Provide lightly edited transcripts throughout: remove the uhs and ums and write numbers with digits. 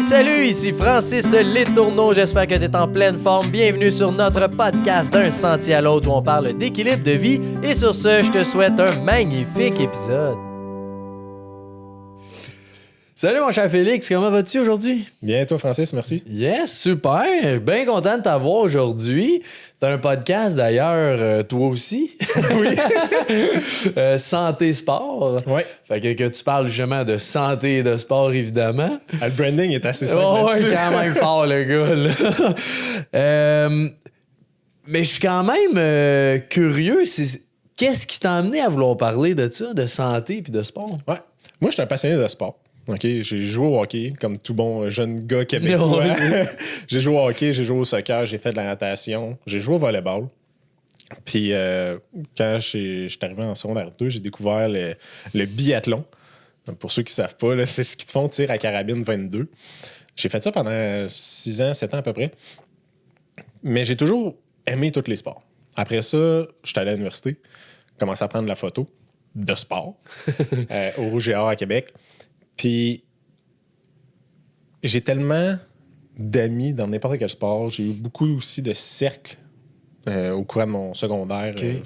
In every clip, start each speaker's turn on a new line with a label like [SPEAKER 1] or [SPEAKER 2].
[SPEAKER 1] Salut, ici Francis Letourneau, j'espère que tu es en pleine forme. Bienvenue sur notre podcast d'un sentier à l'autre où on parle d'équilibre de vie. Et sur ce, je te souhaite un magnifique épisode. Salut mon cher Félix, comment vas-tu aujourd'hui?
[SPEAKER 2] Bien, toi Francis, merci.
[SPEAKER 1] Yes, super, bien content de t'avoir aujourd'hui. T'as un podcast d'ailleurs, toi aussi.
[SPEAKER 2] Oui.
[SPEAKER 1] Santé Sport.
[SPEAKER 2] Ouais.
[SPEAKER 1] Fait que tu parles justement de santé et de sport, évidemment.
[SPEAKER 2] Le branding est assez simple
[SPEAKER 1] Oh,
[SPEAKER 2] là-dessus.
[SPEAKER 1] ouais, quand même fort, le gars, là. Mais je suis quand même curieux. Qu'est-ce qui t'a amené à vouloir parler de ça, de santé puis de sport?
[SPEAKER 2] Ouais. Moi, je suis un passionné de sport. OK, j'ai joué au hockey comme tout bon jeune gars québécois. J'ai joué au hockey, j'ai joué au soccer, j'ai fait de la natation, j'ai joué au volleyball. Puis quand je suis arrivé en secondaire 2, j'ai découvert le biathlon. Pour ceux qui ne savent pas, là, c'est ce qui te font tir à carabine 22. J'ai fait ça pendant 6 ans, 7 ans à peu près. Mais j'ai toujours aimé tous les sports. Après ça, je suis allé à l'université, commencé à prendre la photo de sport au Rouge et Or à Québec. Puis, j'ai tellement d'amis dans n'importe quel sport. J'ai eu beaucoup aussi de cercles au courant de mon secondaire.
[SPEAKER 1] Okay.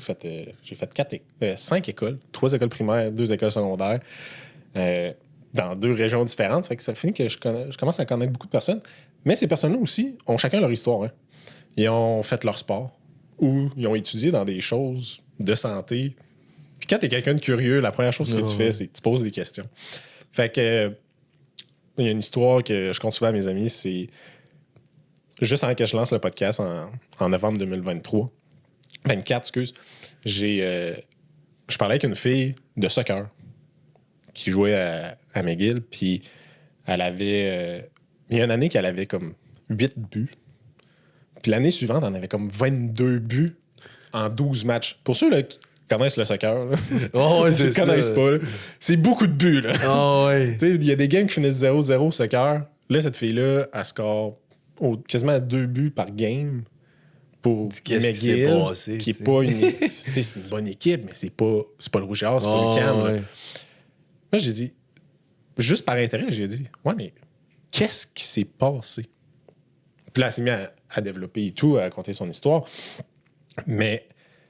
[SPEAKER 2] J'ai fait 5 écoles, 3 écoles primaires, 2 écoles secondaires, dans 2 régions différentes. Ça fait que ça finit que je commence à connaître beaucoup de personnes. Mais ces personnes-là aussi ont chacun leur histoire. Hein. Ils ont fait leur sport ou ils ont étudié dans des choses de santé. Puis quand tu es quelqu'un de curieux, la première chose que tu fais, c'est que tu poses des questions. Fait que il y a une histoire que je compte souvent à mes amis, c'est juste avant que je lance le podcast en novembre 2023, 24, excuse, je parlais avec une fille de soccer qui jouait à McGill, puis elle avait... il y a une année qu'elle avait comme 8 buts. Puis l'année suivante, elle en avait comme 22 buts en 12 matchs. Pour ceux là, qui connaissent le soccer, là,
[SPEAKER 1] Oh, ouais,
[SPEAKER 2] qui ne connaissent pas, là, c'est beaucoup de buts. Là.
[SPEAKER 1] Oh, ouais.
[SPEAKER 2] Il y a des games qui finissent 0-0 au soccer. Là, cette fille-là, elle score quasiment 2 buts par game pour McGill, qui est pas une... c'est une bonne équipe, mais c'est pas le Rouge et Or, c'est pas le CAM.
[SPEAKER 1] Ouais.
[SPEAKER 2] Moi, j'ai dit, juste par intérêt, j'ai dit, ouais, mais qu'est-ce qui s'est passé? Puis là, elle s'est mise à développer et tout, à raconter son histoire. Mais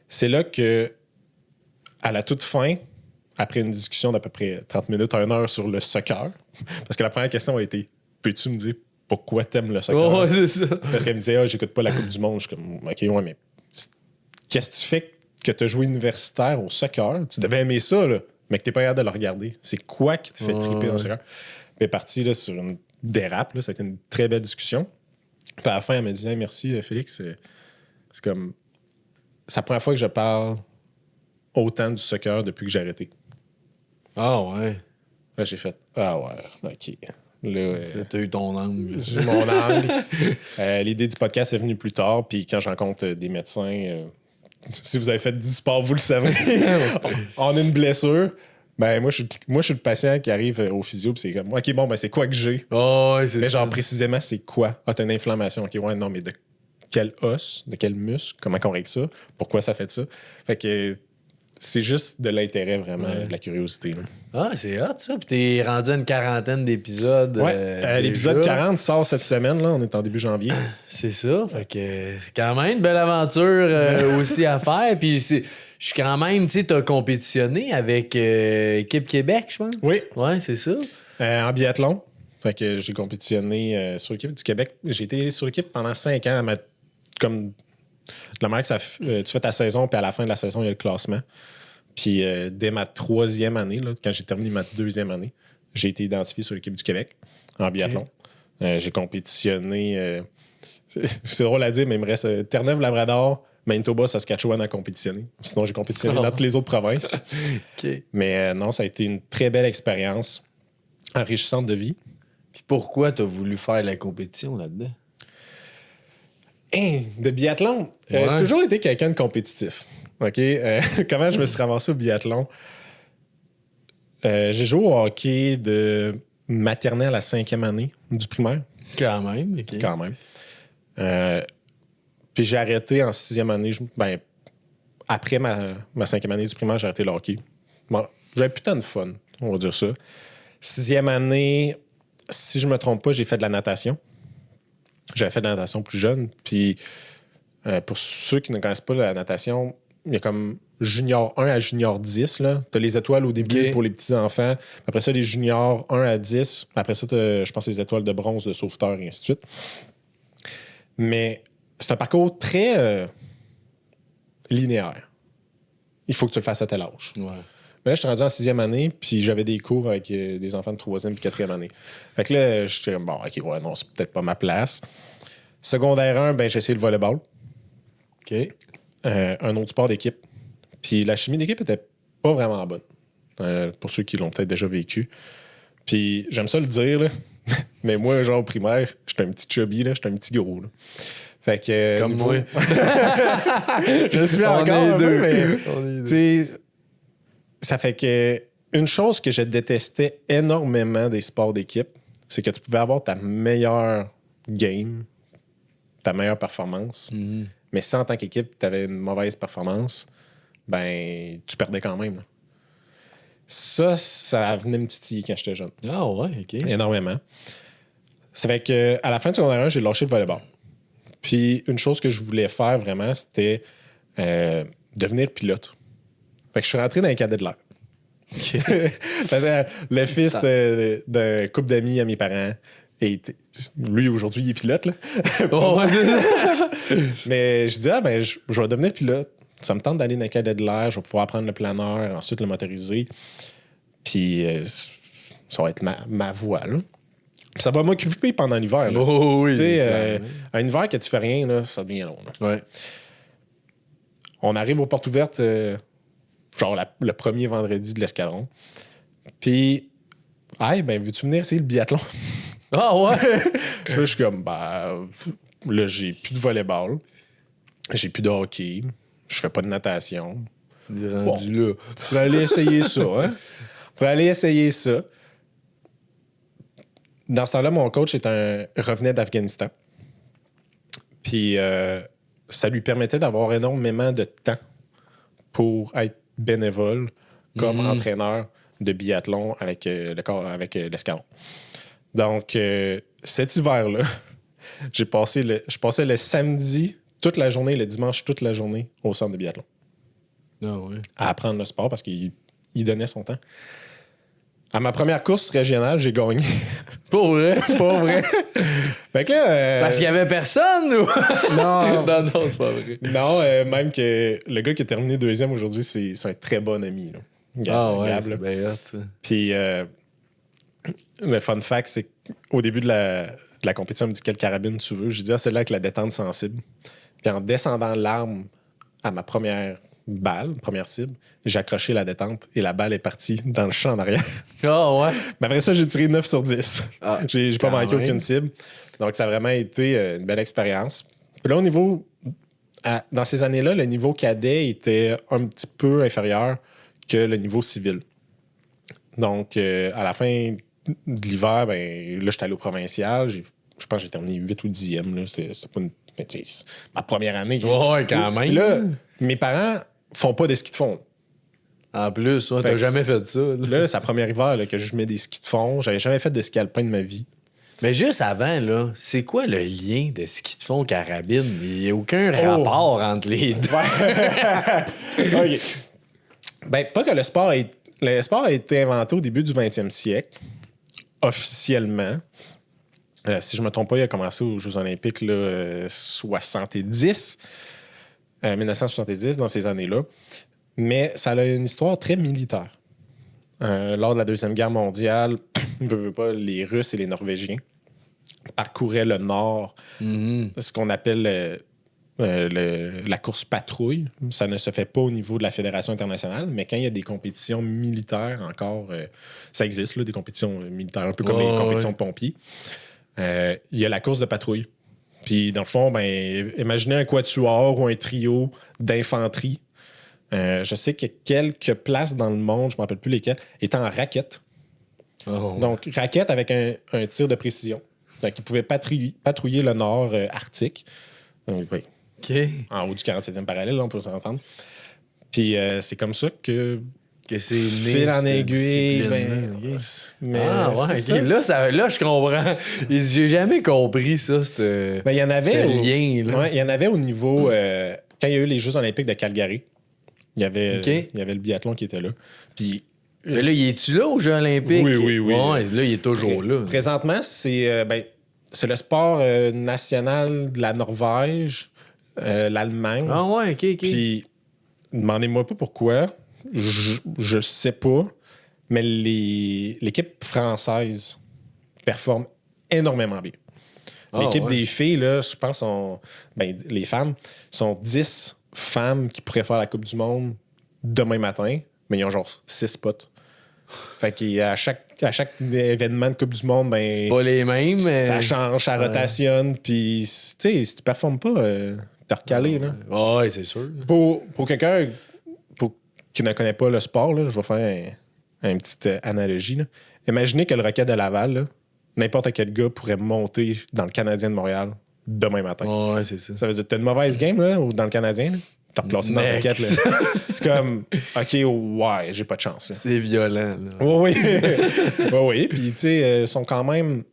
[SPEAKER 2] c'est là que, à la toute fin, après une discussion d'à peu près 30 minutes, 1 heure sur le soccer, parce que la première question a été, peux-tu me dire pourquoi t'aimes le soccer?
[SPEAKER 1] Oh, ouais, c'est ça.
[SPEAKER 2] Parce qu'elle me disait, j'écoute pas la Coupe du Monde. Je suis comme, OK, ouais, mais qu'est-ce que tu fais que tu as joué universitaire au soccer? Tu devais aimer ça, là, mais que t'es pas capable de le regarder. C'est quoi qui te fait triper dans le soccer? Puis elle est partie là, sur une dérape. Là, ça a été une très belle discussion. Puis à la fin, elle m'a dit, hey, merci, Félix. C'est comme, c'est la première fois que je parle autant du soccer depuis que j'ai arrêté.
[SPEAKER 1] Ah, ouais.
[SPEAKER 2] Là, j'ai fait, ah ouais, OK. Là,
[SPEAKER 1] t'as eu ton angle.
[SPEAKER 2] J'ai mon angle. L'idée du podcast est venue plus tard. Puis quand je rencontre des médecins, si vous avez fait du sport, vous le savez, on a une blessure. Ben moi, je suis le patient qui arrive au physio. Puis c'est comme, OK, bon, ben c'est quoi que j'ai?
[SPEAKER 1] Oh, ouais, c'est
[SPEAKER 2] Mais
[SPEAKER 1] ça.
[SPEAKER 2] genre, précisément, c'est quoi? Ah, t'as une inflammation. OK, ouais, non, mais de quel os? De quel muscle? Comment on règle ça? Pourquoi ça fait ça? Fait que c'est juste de l'intérêt, vraiment, de la curiosité. Là.
[SPEAKER 1] Ah, c'est hot, ça. Puis t'es rendu à une quarantaine d'épisodes.
[SPEAKER 2] Ouais, l'épisode 40 sort cette semaine. Là. On est en début janvier.
[SPEAKER 1] C'est ça. Fait que c'est quand même une belle aventure aussi à faire. Puis je suis quand même, tu sais, t'as compétitionné avec Équipe Québec, je pense.
[SPEAKER 2] Oui.
[SPEAKER 1] Ouais, c'est ça.
[SPEAKER 2] En biathlon. Fait que j'ai compétitionné sur l'équipe du Québec. J'ai été sur l'équipe pendant 5 ans. Comme de la manière que tu fais ta saison, puis à la fin de la saison, il y a le classement. Puis dès ma 3e année, là, quand j'ai terminé ma 2e année, j'ai été identifié sur l'équipe du Québec en biathlon. Okay. J'ai compétitionné... c'est drôle à dire, mais il me reste Terre-Neuve-Labrador, Manitoba, Saskatchewan à compétitionner. Sinon, j'ai compétitionné dans toutes les autres provinces.
[SPEAKER 1] Okay.
[SPEAKER 2] Mais non, ça a été une très belle expérience, enrichissante de vie.
[SPEAKER 1] Puis pourquoi t'as voulu faire la compétition là-dedans?
[SPEAKER 2] De biathlon, j'ai toujours été quelqu'un de compétitif. OK? Comment je me suis ramassé au biathlon? J'ai joué au hockey de maternelle à 5e année du primaire.
[SPEAKER 1] Quand même, OK.
[SPEAKER 2] Quand même. Puis j'ai arrêté en 6e année. Après ma 5e année du primaire, j'ai arrêté le hockey. Bon, j'avais putain de fun, on va dire ça. 6e année, si je me trompe pas, j'ai fait de la natation. J'avais fait de la natation plus jeune. Puis, pour ceux qui ne connaissent pas la natation, il y a comme junior 1 à junior 10. Tu as les étoiles au début pour les petits-enfants. Après ça, les juniors 1 à 10. Après ça, je pense, les étoiles de bronze, de sauveteur, et ainsi de suite. Mais c'est un parcours très linéaire. Il faut que tu le fasses à tel âge.
[SPEAKER 1] Ouais.
[SPEAKER 2] Mais là, je suis rendu en 6e année, puis j'avais des cours avec des enfants de 3e puis 4e année. Fait que là, je suis bon, OK, ouais, non, c'est peut-être pas ma place. Secondaire 1, ben, j'ai essayé le volleyball.
[SPEAKER 1] OK.
[SPEAKER 2] Un autre sport d'équipe. Puis la chimie d'équipe était pas vraiment bonne. Pour ceux qui l'ont peut-être déjà vécu. Puis j'aime ça le dire, là. Mais moi, genre au primaire, j'étais un petit chubby, là, j'étais un petit gros. Là. Fait que.
[SPEAKER 1] Comme moi.
[SPEAKER 2] Je suis
[SPEAKER 1] On
[SPEAKER 2] encore
[SPEAKER 1] est
[SPEAKER 2] un
[SPEAKER 1] deux.
[SPEAKER 2] peu, mais.
[SPEAKER 1] On est deux.
[SPEAKER 2] Tu sais, ça fait que. Une chose que je détestais énormément des sports d'équipe, c'est que tu pouvais avoir ta meilleure game, ta meilleure performance. Mais si en tant qu'équipe, tu avais une mauvaise performance, ben, tu perdais quand même. Là. Ça venait me titiller quand j'étais jeune.
[SPEAKER 1] Ah ouais, OK.
[SPEAKER 2] Énormément. Ça fait que à la fin du secondaire 1, j'ai lâché le volleyball. Puis une chose que je voulais faire vraiment, c'était devenir pilote. Fait que je suis rentré dans les cadets de l'air. Parce que le fils d'un couple d'amis à mes parents, lui aujourd'hui, il est pilote. Là.
[SPEAKER 1] Oh, ouais, c'est ça.
[SPEAKER 2] Mais je dis, ben, je vais devenir pilote. Ça me tente d'aller dans les cadets de l'air, je vais pouvoir apprendre le planeur, ensuite le motoriser. Puis ça va être ma voie. Là. Puis ça va m'occuper pendant l'hiver. Là.
[SPEAKER 1] Oh oui.
[SPEAKER 2] Tu sais, un hiver que tu fais rien, là, ça devient long. Là.
[SPEAKER 1] Ouais.
[SPEAKER 2] On arrive aux portes ouvertes, genre le premier vendredi de l'escadron. Puis, hey, ben, veux-tu venir essayer le biathlon?
[SPEAKER 1] Ah ouais?
[SPEAKER 2] Là, je suis comme, ben, là, j'ai plus de volleyball, j'ai plus de hockey, je fais pas de natation.
[SPEAKER 1] Rendu là.
[SPEAKER 2] Pour aller essayer ça, hein? Pour aller essayer ça. Dans ce temps-là, mon coach revenait d'Afghanistan. Puis, ça lui permettait d'avoir énormément de temps pour être bénévole comme entraîneur de biathlon avec l'escadron. Donc, cet hiver-là, je passais le samedi toute la journée, le dimanche toute la journée au centre de biathlon.
[SPEAKER 1] Ah ouais.
[SPEAKER 2] À apprendre le sport parce qu'il donnait son temps. À ma première course régionale, j'ai gagné.
[SPEAKER 1] Pour vrai?
[SPEAKER 2] Pas vrai. Fait que là...
[SPEAKER 1] Parce qu'il y avait personne ou?
[SPEAKER 2] Non.
[SPEAKER 1] non, c'est pas vrai.
[SPEAKER 2] Non, même que le gars qui a terminé deuxième aujourd'hui, c'est un très bon ami. Là. Gab,
[SPEAKER 1] c'est
[SPEAKER 2] là.
[SPEAKER 1] bien hot, ça.
[SPEAKER 2] Puis le fun fact, c'est qu'au début de la compétition, on me dit quelle carabine tu veux. J'ai dit, c'est là avec la détente sensible. Puis en descendant l'arme à ma première balle, première cible, j'ai accroché la détente et la balle est partie dans le champ en arrière.
[SPEAKER 1] Ah ouais?
[SPEAKER 2] Mais après ça, j'ai tiré 9 sur 10.
[SPEAKER 1] Ah,
[SPEAKER 2] j'ai pas manqué aucune cible. Donc, ça a vraiment été une belle expérience. Puis là, au niveau... dans ces années-là, le niveau cadet était un petit peu inférieur que le niveau civil. Donc, à la fin de l'hiver, ben, là, j'étais allé au provincial. Je pense que j'ai terminé 8 ou 10e. Là. C'était pas une... ma première année.
[SPEAKER 1] Ouais, quand même.
[SPEAKER 2] Puis là, mes parents font pas de ski de fond.
[SPEAKER 1] En plus, ouais, t'as jamais fait ça.
[SPEAKER 2] Là, c'est la première hiver là, que je mets des skis de fond. J'avais jamais fait de ski alpin de ma vie.
[SPEAKER 1] Mais juste avant, là, c'est quoi le lien de ski de fond carabine? Il n'y a aucun rapport entre les deux.
[SPEAKER 2] OK. Ben, pas que le sport a été inventé au début du 20e siècle, officiellement. Si je me trompe pas, il a commencé aux Jeux olympiques là, 1970, dans ces années-là. Mais ça a une histoire très militaire. Lors de la Deuxième Guerre mondiale, les Russes et les Norvégiens parcouraient le nord, ce qu'on appelle la course patrouille. Ça ne se fait pas au niveau de la Fédération internationale, mais quand il y a des compétitions militaires encore, ça existe, là, des compétitions militaires, un peu comme les compétitions de pompiers. Il y a la course de patrouille. Puis, dans le fond, ben, imaginez un quatuor ou un trio d'infanterie. Je sais que quelques places dans le monde, je ne me rappelle plus lesquelles, étaient en raquette. Donc, raquette avec un tir de précision. Donc, ils pouvaient patrouiller le nord arctique. Oui.
[SPEAKER 1] OK.
[SPEAKER 2] En haut du 47e parallèle, là, on peut s'entendre. Puis, c'est comme ça que
[SPEAKER 1] Que c'est né.
[SPEAKER 2] Fil en aiguille, mais
[SPEAKER 1] ouais,
[SPEAKER 2] c'est
[SPEAKER 1] ça. Là, je comprends. J'ai jamais compris ça,
[SPEAKER 2] il y en avait
[SPEAKER 1] ce lien. Là.
[SPEAKER 2] Ouais, il y en avait au niveau... quand il y a eu les Jeux olympiques de Calgary, il y avait le biathlon qui était là. Puis...
[SPEAKER 1] Mais là, il est-tu là aux Jeux olympiques?
[SPEAKER 2] Oui.
[SPEAKER 1] Ouais, là, il est toujours là.
[SPEAKER 2] Présentement, c'est le sport national de la Norvège, l'Allemagne.
[SPEAKER 1] Ah ouais, OK.
[SPEAKER 2] Puis, demandez-moi pas pourquoi. Je sais pas. Mais l'équipe française performe énormément bien. L'équipe des filles, là, je pense, les femmes, sont 10 femmes qui pourraient faire la Coupe du Monde demain matin, mais ils ont genre 6 spots. Fait qu'à chaque événement de Coupe du Monde,
[SPEAKER 1] c'est pas les mêmes, mais...
[SPEAKER 2] ça change, ça rotationne, puis tu sais, si tu performes pas, t'es recalé, là.
[SPEAKER 1] Ouais, c'est sûr.
[SPEAKER 2] Pour quelqu'un qui ne connaît pas le sport, là, je vais faire une petite analogie, là. Imaginez que le Rocket de Laval, là, n'importe quel gars pourrait monter dans le Canadien de Montréal demain matin.
[SPEAKER 1] Ouais, c'est ça.
[SPEAKER 2] Ça veut dire que t'as une mauvaise game, là, ou dans le Canadien, là, t'as replacé dans le Rocket, là. C'est comme, OK, ouais, j'ai pas de chance, là.
[SPEAKER 1] C'est violent, là.
[SPEAKER 2] Oui. Oui. Puis, tu sais, sont quand même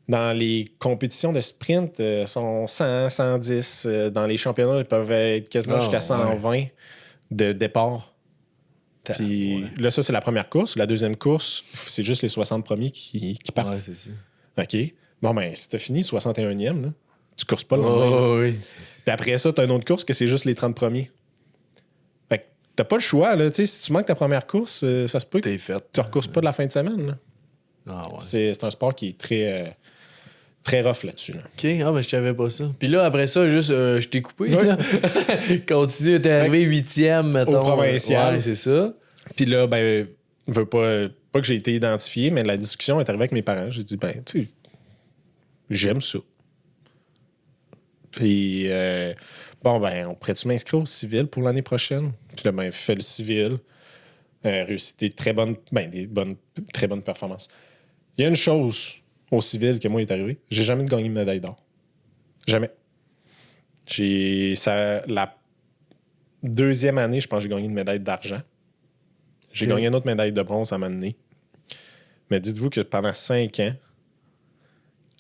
[SPEAKER 2] dans les compétitions de sprint, sont 100, 110. Dans les championnats, ils peuvent être quasiment jusqu'à 120 de départ. Puis là, ça, c'est la première course. La deuxième course, c'est juste les 60 premiers qui partent.
[SPEAKER 1] Ouais, c'est ça.
[SPEAKER 2] OK. Bon, ben, si t'as fini 61e, là, tu courses pas le lendemain.
[SPEAKER 1] Oui.
[SPEAKER 2] Puis après ça, t'as une autre course que c'est juste les 30 premiers. Fait que t'as pas le choix, là. Tu sais, si tu manques ta première course, ça se peut que tu recourses pas de la fin de semaine, là.
[SPEAKER 1] Ah ouais.
[SPEAKER 2] C'est un sport qui est très, très rough là-dessus, là.
[SPEAKER 1] OK, mais je savais pas ça. Puis là, après ça, juste, je t'ai coupé, là. Continue, t'es arrivé 8e, mettons.
[SPEAKER 2] Au provincial.
[SPEAKER 1] Ouais, c'est ça.
[SPEAKER 2] Puis là, ben, je veux pas que j'ai été identifié, mais la discussion est arrivée avec mes parents. J'ai dit, ben, tu sais, j'aime ça. Puis, bon, ben, on pourrait-tu m'inscrire au civil pour l'année prochaine? Puis là, ben, fait le civil. Réussi des très bonnes performances. Il y a une chose au civil que moi est arrivé. J'ai jamais gagné une médaille d'or. Jamais. La deuxième année, je pense que j'ai gagné une médaille d'argent. J'ai gagné une autre médaille de bronze à un moment donné. Mais dites-vous que pendant 5 ans,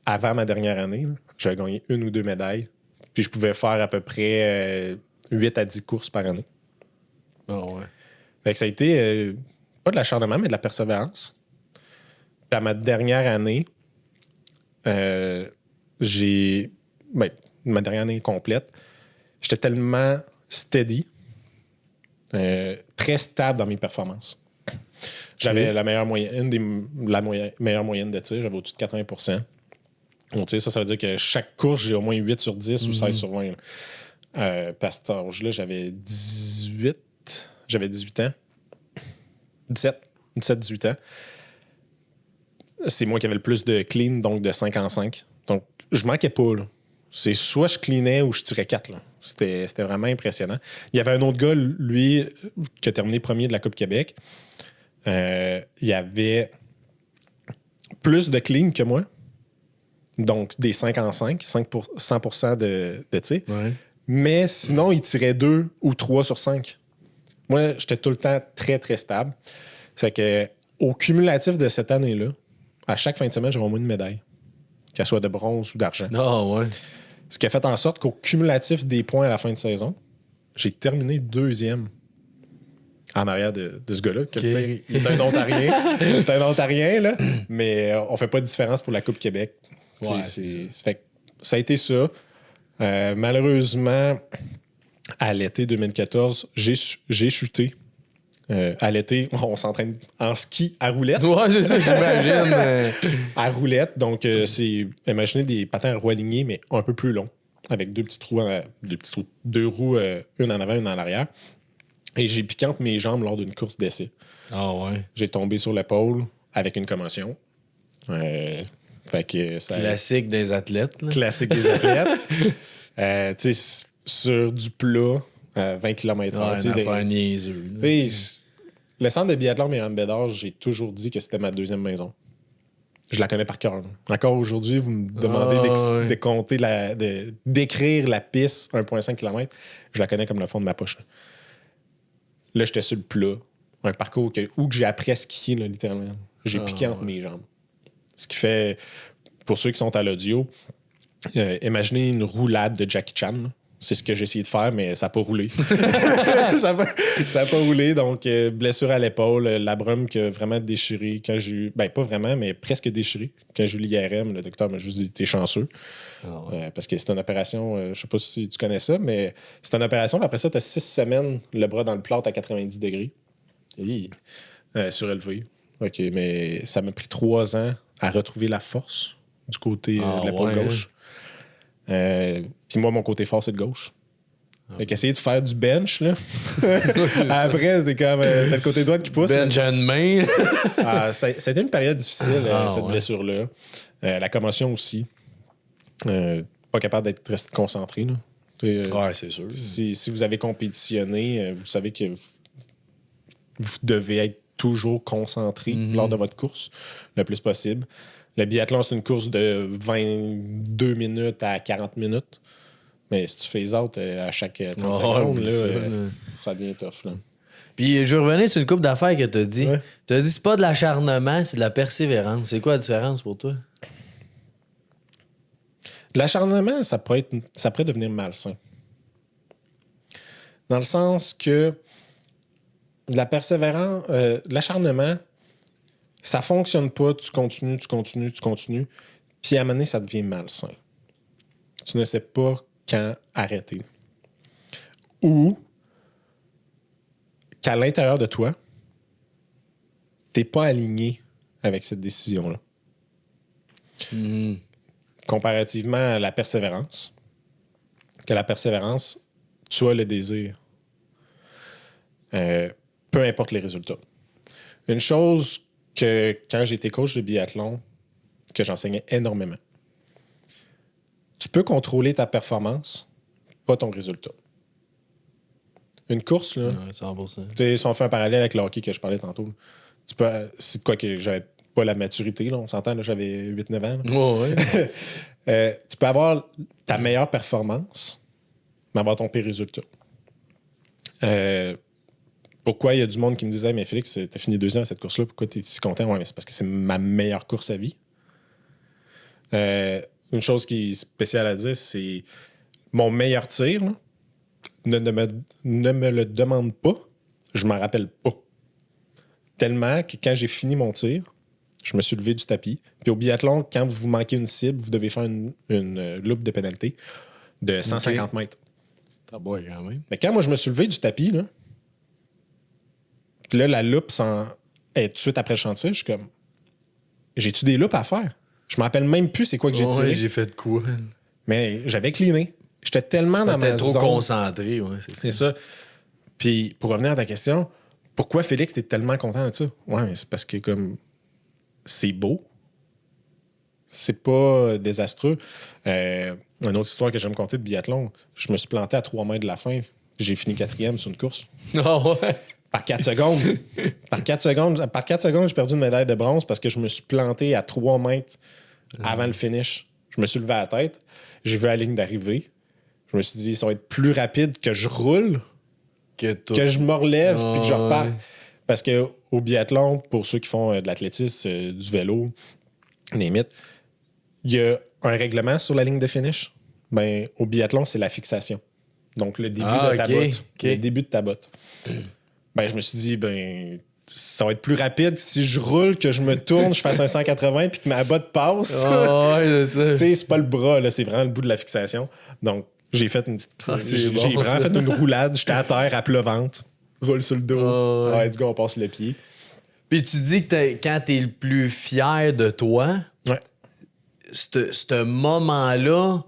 [SPEAKER 2] avant ma dernière année, j'avais gagné 1 ou 2 médailles. Puis je pouvais faire à peu près 8 à 10 courses par année.
[SPEAKER 1] Oh, ouais.
[SPEAKER 2] Fait que ça a été pas de l'acharnement, mais de la persévérance. Puis à ma dernière année, ma dernière année complète, j'étais tellement steady, très stable dans mes performances. J'avais la meilleure moyenne, meilleure moyenne de tir, j'avais au-dessus de 80%. Donc, tu sais, ça veut dire que chaque course, j'ai au moins 8 sur 10 ou 16 sur 20. Puis à cet âge-là, j'avais 18 ans. 17-18 ans. C'est moi qui avais le plus de clean, donc de 5 en 5. Donc, je manquais pas, là. C'est soit je cleanais ou je tirais 4, là. C'était vraiment impressionnant. Il y avait un autre gars, lui, qui a terminé premier de la Coupe Québec. Il avait plus de clean que moi. Donc, des 5 en 5, 100% de tir.
[SPEAKER 1] Ouais.
[SPEAKER 2] Mais sinon, il tirait 2 ou 3 sur 5. Moi, j'étais tout le temps très, très stable. C'est que au cumulatif de cette année-là, à chaque fin de semaine, j'avais au moins une médaille, qu'elle soit de bronze ou d'argent.
[SPEAKER 1] Ah, ouais.
[SPEAKER 2] Ce qui a fait en sorte qu'au cumulatif des points à la fin de saison, j'ai terminé 2e en arrière de ce gars-là.
[SPEAKER 1] Okay.
[SPEAKER 2] Il est un Ontarien. Il est un Ontarien, là, mais on fait pas de différence pour la Coupe Québec.
[SPEAKER 1] Ouais,
[SPEAKER 2] ça a été ça. Malheureusement, à l'été 2014, j'ai chuté. À l'été, on s'entraîne en ski à roulette.
[SPEAKER 1] Ouais, c'est ça, j'imagine.
[SPEAKER 2] À roulette, donc imaginez des patins à roues alignées, mais un peu plus longs, avec deux roues, une en avant, une en arrière. Et j'ai piqué entre mes jambes lors d'une course d'essai.
[SPEAKER 1] Ah ouais.
[SPEAKER 2] J'ai tombé sur l'épaule avec une commotion. Fait que
[SPEAKER 1] classique des athlètes. Là.
[SPEAKER 2] Classique des athlètes. Tu sais, sur du plat, 20 km/h. Le centre de biathlon Mirande-Bédard, j'ai toujours dit que c'était ma deuxième maison. Je la connais par cœur. Encore aujourd'hui, vous me demandez de compter d'écrire la piste 1,5 km. Je la connais comme le fond de ma poche. Là, j'étais sur le plat, un parcours où que j'ai appris à skier, là, littéralement. J'ai piqué entre mes jambes. Ce qui fait, pour ceux qui sont à l'audio, imaginez une roulade de Jackie Chan. Là. C'est ce que j'ai essayé de faire, mais ça n'a pas roulé. ça n'a pas roulé. Donc, blessure à l'épaule, labrum qui a vraiment déchiré quand j'ai eu... Ben, pas vraiment, mais presque déchiré. Quand j'ai eu l'IRM, le docteur m'a juste dit « t'es chanceux parce que c'est une opération, je ne sais pas si tu connais ça, mais c'est une opération, puis après ça, tu as 6 semaines, le bras dans le plâtre à 90 degrés. Surélevé. OK, mais ça m'a pris 3 ans à retrouver la force du côté de l'épaule gauche. Puis moi, mon côté fort, c'est de gauche. Fait qu'essayer de faire du bench, là. Après, c'est comme t'as le côté droit qui pousse.
[SPEAKER 1] Bench à une main.
[SPEAKER 2] Ça a été une période difficile, cette blessure-là. La commotion aussi. Pas capable d'être resté concentré. Là.
[SPEAKER 1] C'est sûr.
[SPEAKER 2] Si vous avez compétitionné, vous savez que vous devez être toujours concentré lors de votre course le plus possible. Le biathlon, c'est une course de 22 minutes à 40 minutes. Mais si tu fais out à chaque 30 secondes, ça devient tough. Là.
[SPEAKER 1] Puis je revenais sur une couple d'affaires que tu as dit.
[SPEAKER 2] Ouais.
[SPEAKER 1] Tu as dit c'est pas de l'acharnement, c'est de la persévérance. C'est quoi la différence pour toi?
[SPEAKER 2] L'acharnement, ça pourrait devenir malsain. Dans le sens que la persévérance, l'acharnement, ça fonctionne pas, tu continues. Puis à un moment donné, ça devient malsain. Tu ne sais pas quand arrêter. Ou qu'à l'intérieur de toi, tu n'es pas aligné avec cette décision-là. Comparativement à la persévérance, que la persévérance, tu as le désir. Peu importe les résultats. Une chose que quand j'étais coach de biathlon, que j'enseignais énormément, tu peux contrôler ta performance, pas ton résultat. Une course, là,
[SPEAKER 1] 100%.
[SPEAKER 2] Si on fait un parallèle avec le hockey que je parlais tantôt, c'est de quoi que j'avais pas la maturité, là, on s'entend, là, j'avais 8-9 ans. Tu peux avoir ta meilleure performance, mais avoir ton pire résultat. Pourquoi il y a du monde qui me disait « Mais Félix, t'as fini 2 ans à cette course-là, pourquoi t'es si content? » Ouais, mais c'est parce que c'est ma meilleure course à vie. Une chose qui est spéciale à dire, c'est mon meilleur tir, là, ne me le demande pas, je m'en rappelle pas. Tellement que quand j'ai fini mon tir, je me suis levé du tapis. Puis au biathlon, quand vous manquez une cible, vous devez faire une loupe de pénalité de 150 mètres.
[SPEAKER 1] T'as beau quand même.
[SPEAKER 2] Mais quand moi, je me suis levé du tapis, là, puis là, la loupe est tout de suite après le chantier, je suis comme... J'ai-tu des loupes à faire? Je me rappelle même plus c'est quoi que j'ai tiré.
[SPEAKER 1] J'ai fait de quoi?
[SPEAKER 2] Mais j'avais cleané. J'étais tellement dans ma zone.
[SPEAKER 1] T'étais trop concentré,
[SPEAKER 2] c'est ça. Puis, pour revenir à ta question, pourquoi, Félix, t'es tellement content de ça? Ouais, mais c'est parce que, comme, c'est beau. C'est pas désastreux. Une autre histoire que j'aime conter de biathlon, je me suis planté à 3 mètres de la fin. J'ai fini 4e sur une course. Par 4 secondes. Par 4 secondes, j'ai perdu une médaille de bronze parce que je me suis planté à 3 mètres avant le finish. Je me suis levé à la tête. J'ai vu la ligne d'arrivée. Je me suis dit, ça va être plus rapide que je roule, que je me relève puis que je reparte. Parce qu'au biathlon, pour ceux qui font de l'athlétisme, du vélo, limite, il y a un règlement sur la ligne de finish. Ben, au biathlon, c'est la fixation. Donc, le début de ta botte. Le début de ta botte. Ben, je me suis dit, ça va être plus rapide si je roule, que je me tourne, je fasse un 180 puis que ma botte passe.
[SPEAKER 1] C'est ça.
[SPEAKER 2] Tu sais, c'est pas le bras, là, c'est vraiment le bout de la fixation. Donc, j'ai fait une petite. J'ai vraiment fait une roulade. J'étais à terre, à pleuvante. Roule sur le dos. Let's go, on passe le pied.
[SPEAKER 1] Puis tu dis que quand t'es le plus fier de toi, ce moment-là,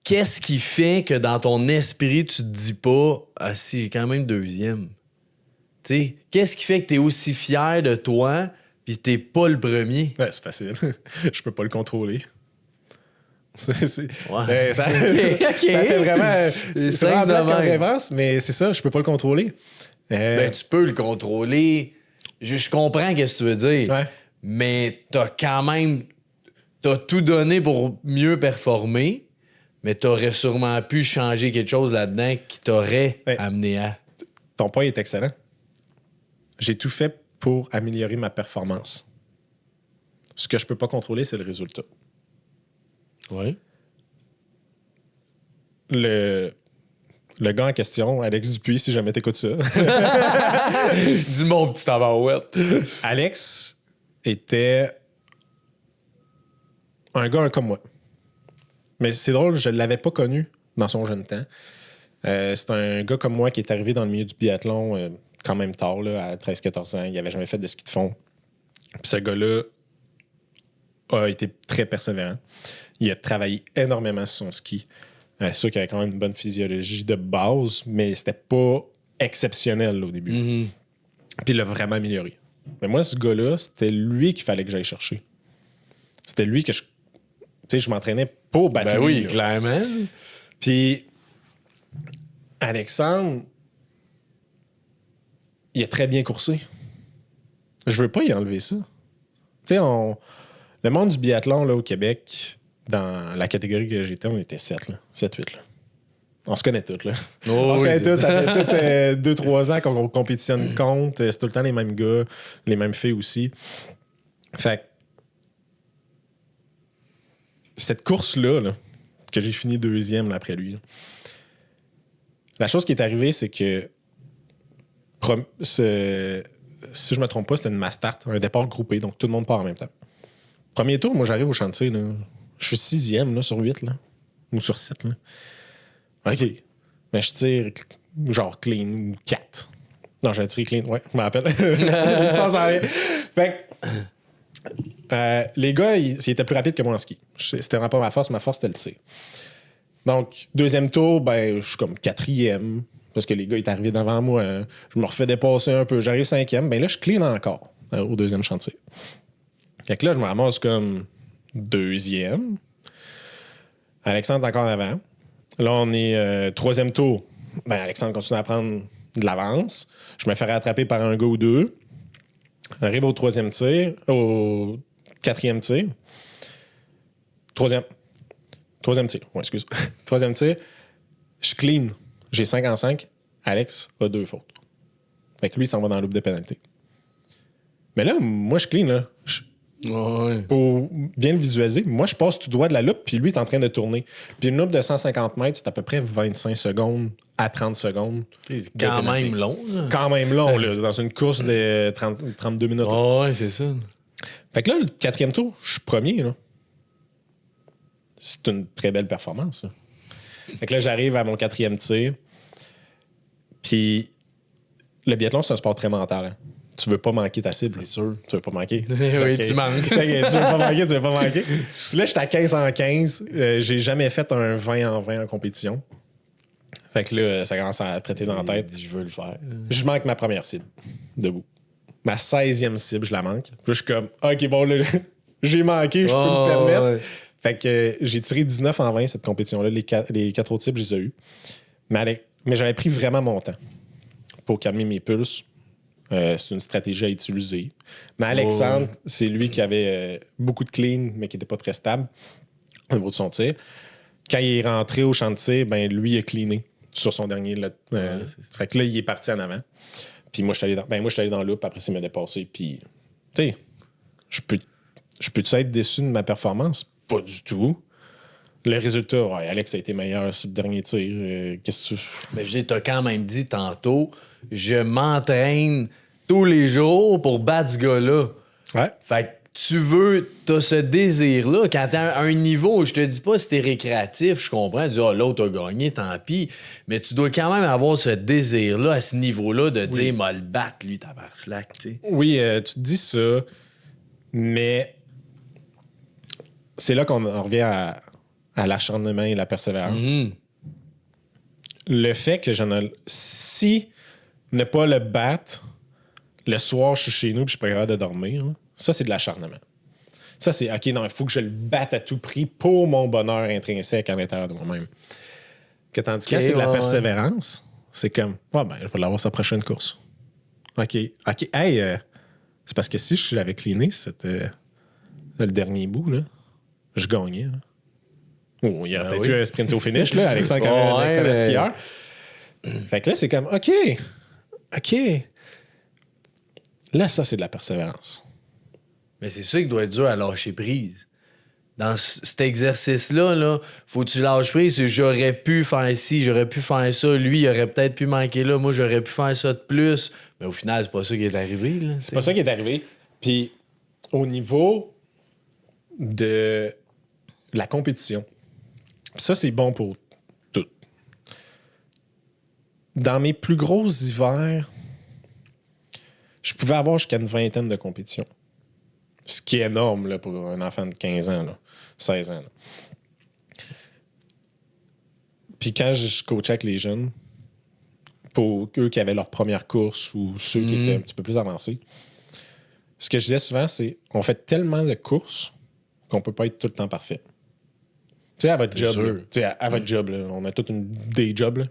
[SPEAKER 1] qu'est-ce qui fait que dans ton esprit, tu te dis pas « Ah si, j'ai quand même 2e ». Tu sais, qu'est-ce qui fait que t'es aussi fier de toi puis t'es pas le premier?
[SPEAKER 2] Ouais, c'est facile. Je peux pas le contrôler. Ça fait vraiment... C'est vraiment bête comme réponse, mais c'est ça, je peux pas le contrôler.
[SPEAKER 1] Tu peux le contrôler. Je comprends ce que tu veux dire.
[SPEAKER 2] Ouais.
[SPEAKER 1] Mais t'as tout donné pour mieux performer, mais t'aurais sûrement pu changer quelque chose là-dedans qui t'aurait amené à...
[SPEAKER 2] ton point est excellent. J'ai tout fait pour améliorer ma performance. Ce que je peux pas contrôler, c'est le résultat.
[SPEAKER 1] Oui.
[SPEAKER 2] Le gars en question, Alex Dupuis, si jamais t'écoutes ça.
[SPEAKER 1] Dis mon petit tabarouette.
[SPEAKER 2] Alex était un gars comme moi. Mais c'est drôle, je ne l'avais pas connu dans son jeune temps. C'est un gars comme moi qui est arrivé dans le milieu du biathlon quand même tard, là, à 13-14 ans. Il n'avait jamais fait de ski de fond. Puis ce gars-là a été très persévérant. Il a travaillé énormément sur son ski. C'est sûr qu'il avait quand même une bonne physiologie de base, mais c'était pas exceptionnel là, au début.
[SPEAKER 1] Mm-hmm.
[SPEAKER 2] Puis il l'a vraiment amélioré. Mais moi, ce gars-là, c'était lui qu'il fallait que j'aille chercher. C'était lui que je m'entraînais pour battre lui.
[SPEAKER 1] Oui,
[SPEAKER 2] là.
[SPEAKER 1] clairement.
[SPEAKER 2] Puis Alexandre, il a très bien coursé. Je veux pas y enlever ça. Tu sais, le monde du biathlon là, au Québec, dans la catégorie que j'étais, on était 7, 7-8. Là. On se connaît tous. Là.
[SPEAKER 1] Oh,
[SPEAKER 2] On se
[SPEAKER 1] oui,
[SPEAKER 2] connaît tous.
[SPEAKER 1] ça.
[SPEAKER 2] Ça fait tout 2-3 ans qu'on compétitionne contre. C'est tout le temps les mêmes gars, les mêmes filles aussi. Fait que cette course-là, là, que j'ai fini 2e là, après lui, là, la chose qui est arrivée, c'est que si je me trompe pas, c'était une mass start, un départ groupé, donc tout le monde part en même temps. Premier tour, moi j'arrive au chantier, là, je suis 6e là, sur 8 là, ou sur 7. Là. OK. Mais je tire genre clean ou 4. Non, j'ai tiré clean, ouais, je me rappelle. L'histoire s'en vient. Fait que les gars, ils étaient plus rapides que moi en ski. C'était vraiment pas ma force c'était le tir. Donc, deuxième tour, ben, je suis comme 4e, parce que les gars étaient arrivés devant moi. Hein. Je me refais dépasser un peu. J'arrive 5e. Ben là, je clean encore au deuxième chantier. Fait que là, je me ramasse comme 2e. Alexandre est encore en avant. Là, on est 3e tour. Ben, Alexandre continue à prendre de l'avance. Je me fais rattraper par un gars ou deux. J'arrive au 3e tir, au 4e tir. 3e tir. Ouais, excuse. 3e tir. Je clean. J'ai 5 en 5. Alex a 2 fautes. Fait que lui, il s'en va dans le loop de pénalité. Mais là, moi, je clean, là.
[SPEAKER 1] Ouais.
[SPEAKER 2] Pour bien le visualiser, moi, je passe tout droit de la loupe, puis lui est en train de tourner. Puis une loupe de 150 mètres, c'est à peu près 25 secondes à 30 secondes.
[SPEAKER 1] C'est quand même long, ça.
[SPEAKER 2] Quand même long, là, dans une course de 32 minutes.
[SPEAKER 1] Oh, ouais, c'est ça.
[SPEAKER 2] Fait que là, le 4e tour, je suis premier, là. C'est une très belle performance, ça. Fait que là, j'arrive à mon 4e tir. Puis le biathlon, c'est un sport très mental. Hein. Tu veux pas manquer ta cible.
[SPEAKER 1] C'est sûr.
[SPEAKER 2] Tu veux pas manquer.
[SPEAKER 1] Oui, tu manques.
[SPEAKER 2] Tu veux pas manquer. Là, j'étais à 15 en 15. J'ai jamais fait un 20 en 20 en compétition. Fait que là, ça commence à traiter dans la tête.
[SPEAKER 1] Je veux le faire.
[SPEAKER 2] Je manque ma première cible. Debout. Ma 16e cible, je la manque. Puis je suis comme, OK, bon, là, j'ai manqué, je peux me permettre. Ouais. Fait que j'ai tiré 19 en 20 cette compétition-là. Les 4 autres cibles, je les ai eues. Mais j'avais pris vraiment mon temps pour calmer mes pulses. C'est une stratégie à utiliser. Mais Alexandre, c'est lui qui avait beaucoup de clean, mais qui n'était pas très stable au niveau de son tir. Quand il est rentré au champ de tir, ben, lui, il a cleané sur son dernier. Fait que là, il est parti en avant. Puis moi, je suis allé dans le loop. Après, il m'a dépassé. Puis, tu sais, je peux-tu être déçu de ma performance? Pas du tout. Le résultat, ouais, Alex a été meilleur sur le dernier tir. Qu'est-ce que tu...
[SPEAKER 1] Mais je dis, t'as quand même dit tantôt, je m'entraîne tous les jours pour battre ce gars-là.
[SPEAKER 2] Ouais.
[SPEAKER 1] Fait que t'as ce désir-là. Quand t'es à un niveau, je te dis pas si t'es récréatif, je comprends, tu dis, l'autre a gagné, tant pis. Mais tu dois quand même avoir ce désir-là, à ce niveau-là, de dire, m'a le battre, lui, tabarnak slack, tu sais.
[SPEAKER 2] Oui, tu te dis ça, mais c'est là qu'on en revient à l'acharnement et la persévérance. Mm-hmm. Le fait que si ne pas le battre, le soir, je suis chez nous et je suis pas capable de dormir, là, ça, c'est de l'acharnement. Ça, c'est OK, non, il faut que je le batte à tout prix pour mon bonheur intrinsèque à l'intérieur de moi-même. Tandis que c'est de la persévérance, c'est comme, ben, je vais l'avoir sa prochaine course. OK, hey, c'est parce que si je l'avais cleané, c'était le dernier bout, là, je gagnais. Là. Oh, il y a peut-être eu un sprint au finish, là, Alexandre, quand même un excellent skieur. Fait que là, c'est comme, OK, OK. Là, ça, c'est de la persévérance.
[SPEAKER 1] Mais c'est ça qui doit être dur à lâcher prise. Dans cet exercice-là, là, faut que tu lâches prise. J'aurais pu faire ci, j'aurais pu faire ça. Lui, il aurait peut-être pu manquer là. Moi, j'aurais pu faire ça de plus. Mais au final, c'est pas ça qui est arrivé. Là,
[SPEAKER 2] c'est pas ça qui est arrivé. Puis, au niveau de la compétition, ça, c'est bon pour tout. Dans mes plus gros hivers, je pouvais avoir jusqu'à une vingtaine de compétitions. Ce qui est énorme là, pour un enfant de 15 ans, là, 16 ans. Là. Puis quand je coachais avec les jeunes, pour eux qui avaient leur première course ou ceux qui étaient un petit peu plus avancés, ce que je disais souvent, c'est on fait tellement de courses qu'on peut pas être tout le temps parfait. Tu sais, à votre job, à votre job, là, on a toute des jobs. Là.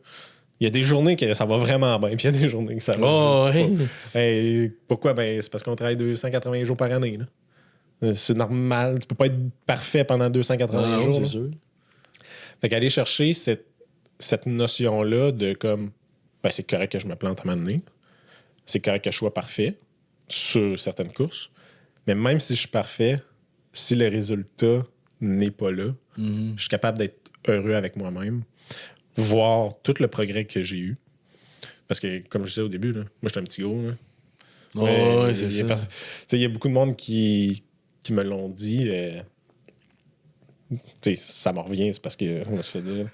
[SPEAKER 2] Il y a des journées que ça va vraiment bien, puis il y a des journées que ça va juste pas. Et pourquoi? Ben, c'est parce qu'on travaille 280 jours par année. Là. C'est normal. Tu peux pas être parfait pendant 280 jours.
[SPEAKER 1] C'est sûr.
[SPEAKER 2] Fait qu'aller chercher cette notion-là de comme ben, c'est correct que je me plante à un moment donné. C'est correct que je sois parfait sur certaines courses. Mais même si je suis parfait, si le résultat n'est pas là, je suis capable d'être heureux avec moi-même, voir tout le progrès que j'ai eu. Parce que, comme je disais au début, là, moi, j'étais un petit gars.
[SPEAKER 1] C'est ça.
[SPEAKER 2] Il y a beaucoup de monde qui me l'ont dit. Ça me revient, c'est parce qu'on me fait dire.